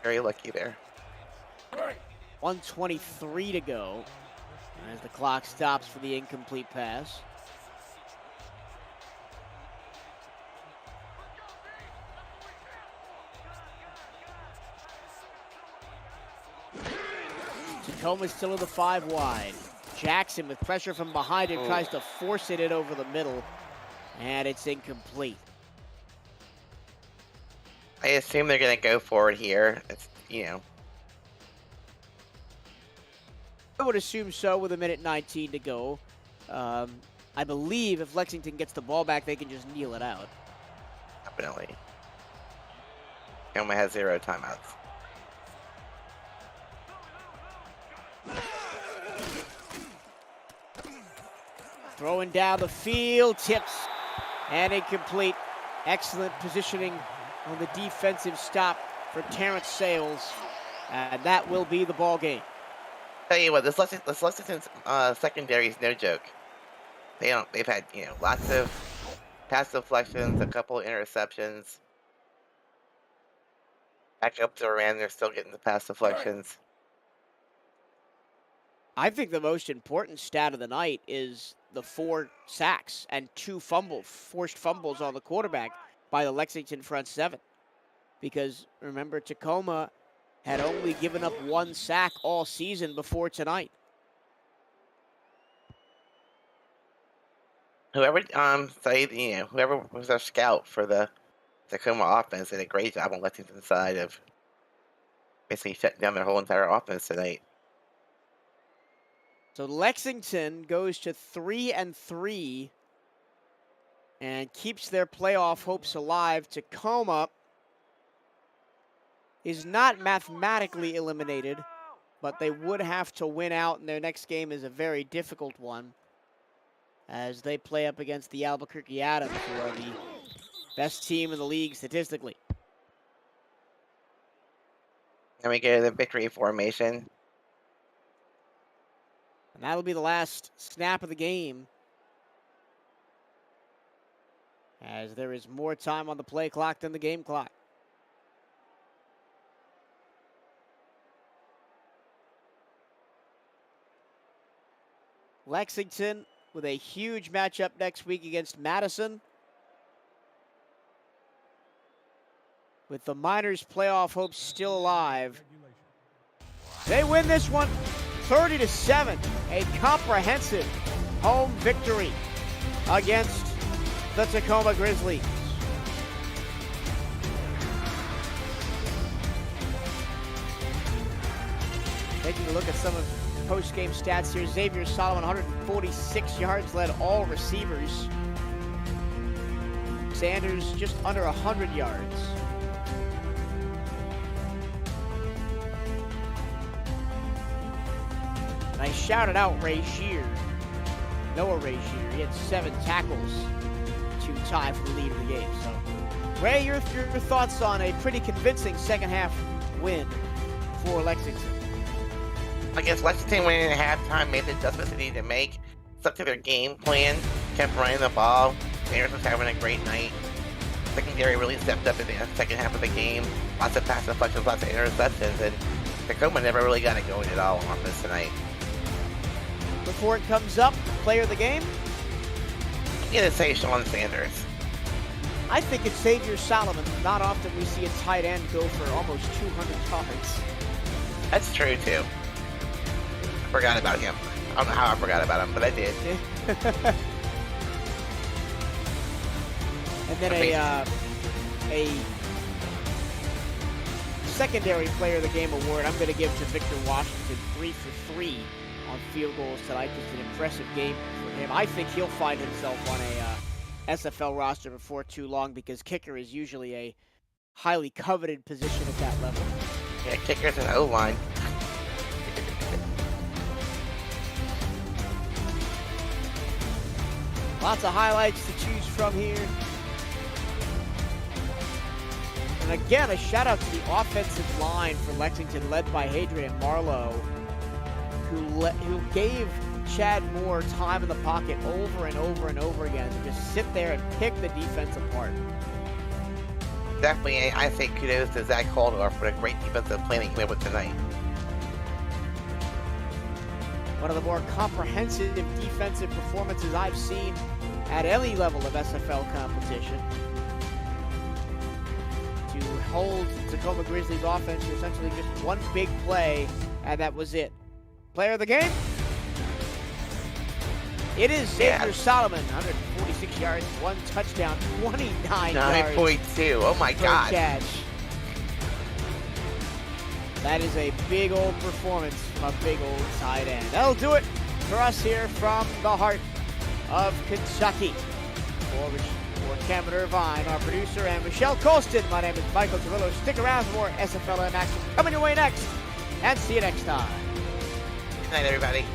B: Very lucky there.
A: 1:23 to go as the clock stops for the incomplete pass. Tacoma's still in the 5 wide. Jackson with pressure from behind him tries to force it in over the middle, and it's incomplete.
B: I assume they're going to go for it here. It's, you know.
A: I would assume so with 1:19 to go. I believe if Lexington gets the ball back, they can just kneel it out.
B: Definitely. Tacoma has 0 timeouts.
A: Throwing down the field, tips, and incomplete. Excellent positioning on the defensive stop for Terrence Sales, and that will be the ball game.
B: Tell you what, this Lexington secondary is no joke. They've had, you know, lots of pass deflections, a couple of interceptions. Back up to Iran, they're still getting the pass deflections.
A: I think the most important stat of the night is the 4 sacks and 2 forced fumbles on the quarterback by the Lexington front 7. Because remember, Tacoma had only given up 1 sack all season before tonight.
B: Whoever whoever was our scout for the Tacoma offense did a great job on Lexington's side of basically shutting down their whole entire offense tonight.
A: So Lexington goes to 3-3 and keeps their playoff hopes alive. Tacoma is not mathematically eliminated, but they would have to win out, and their next game is a very difficult one as they play up against the Albuquerque Adams, who are the best team in the league statistically.
B: And we go to the victory formation.
A: And that'll be the last snap of the game, as there is more time on the play clock than the game clock. Lexington with a huge matchup next week against Madison, with the Miners' playoff hopes still alive. They win this one 30-7, a comprehensive home victory against the Tacoma Grizzlies. Taking a look at some of post-game stats here. Xavier Solomon, 146 yards, led all receivers. Sanders just under 100 yards. And I shouted out Noah Razier. He had 7 tackles to tie for the lead of the game. So, Ray, your thoughts on a pretty convincing second half win for Lexington?
B: I guess Lexington went in at halftime, made the adjustments they needed to make, stuck to their game plan, kept running the ball. Sanders was having a great night. Secondary really stepped up in the second half of the game. Lots of pass deflections, lots of interceptions, and Tacoma never really got it going at all on this tonight.
A: Before it comes up, player of the game?
B: I'm going to say Sean Sanders.
A: I think it's Xavier Solomon. Not often we see a tight end go for almost 200 yards.
B: That's true, too. I forgot about him. I don't know how I forgot about him, but I did.
A: And then a secondary player of the game award I'm going to give to Victor Washington, 3 for 3 on field goals tonight. Just an impressive game for him. I think he'll find himself on a SFL roster before too long because kicker is usually a highly coveted position at that level.
B: Yeah, kickers and O-line.
A: Lots of highlights to choose from here. And again, a shout out to the offensive line for Lexington, led by Hadrian and Marlowe, who gave Chad Moore time in the pocket over and over and over again to just sit there and pick the defense apart.
B: Definitely, I say kudos to Zach Caldwell for the great defensive play that he went with tonight.
A: One of the more comprehensive defensive performances I've seen at any level of SFL competition. To hold Tacoma Grizzlies offense to essentially just one big play, and that was it. Player of the game? It is Xavier Solomon, 146 yards, 1 touchdown, 29 yards.
B: 9.2, oh my
A: per
B: God.
A: catch. That is a big old performance from a big old tight end. That'll do it for us here from the heart of Kentucky. For Cameron Irvine, our producer, and Michelle Colston, my name is Michael Torillo. Stick around for more SFLm action coming your way next, and see you next time.
B: Good night, everybody.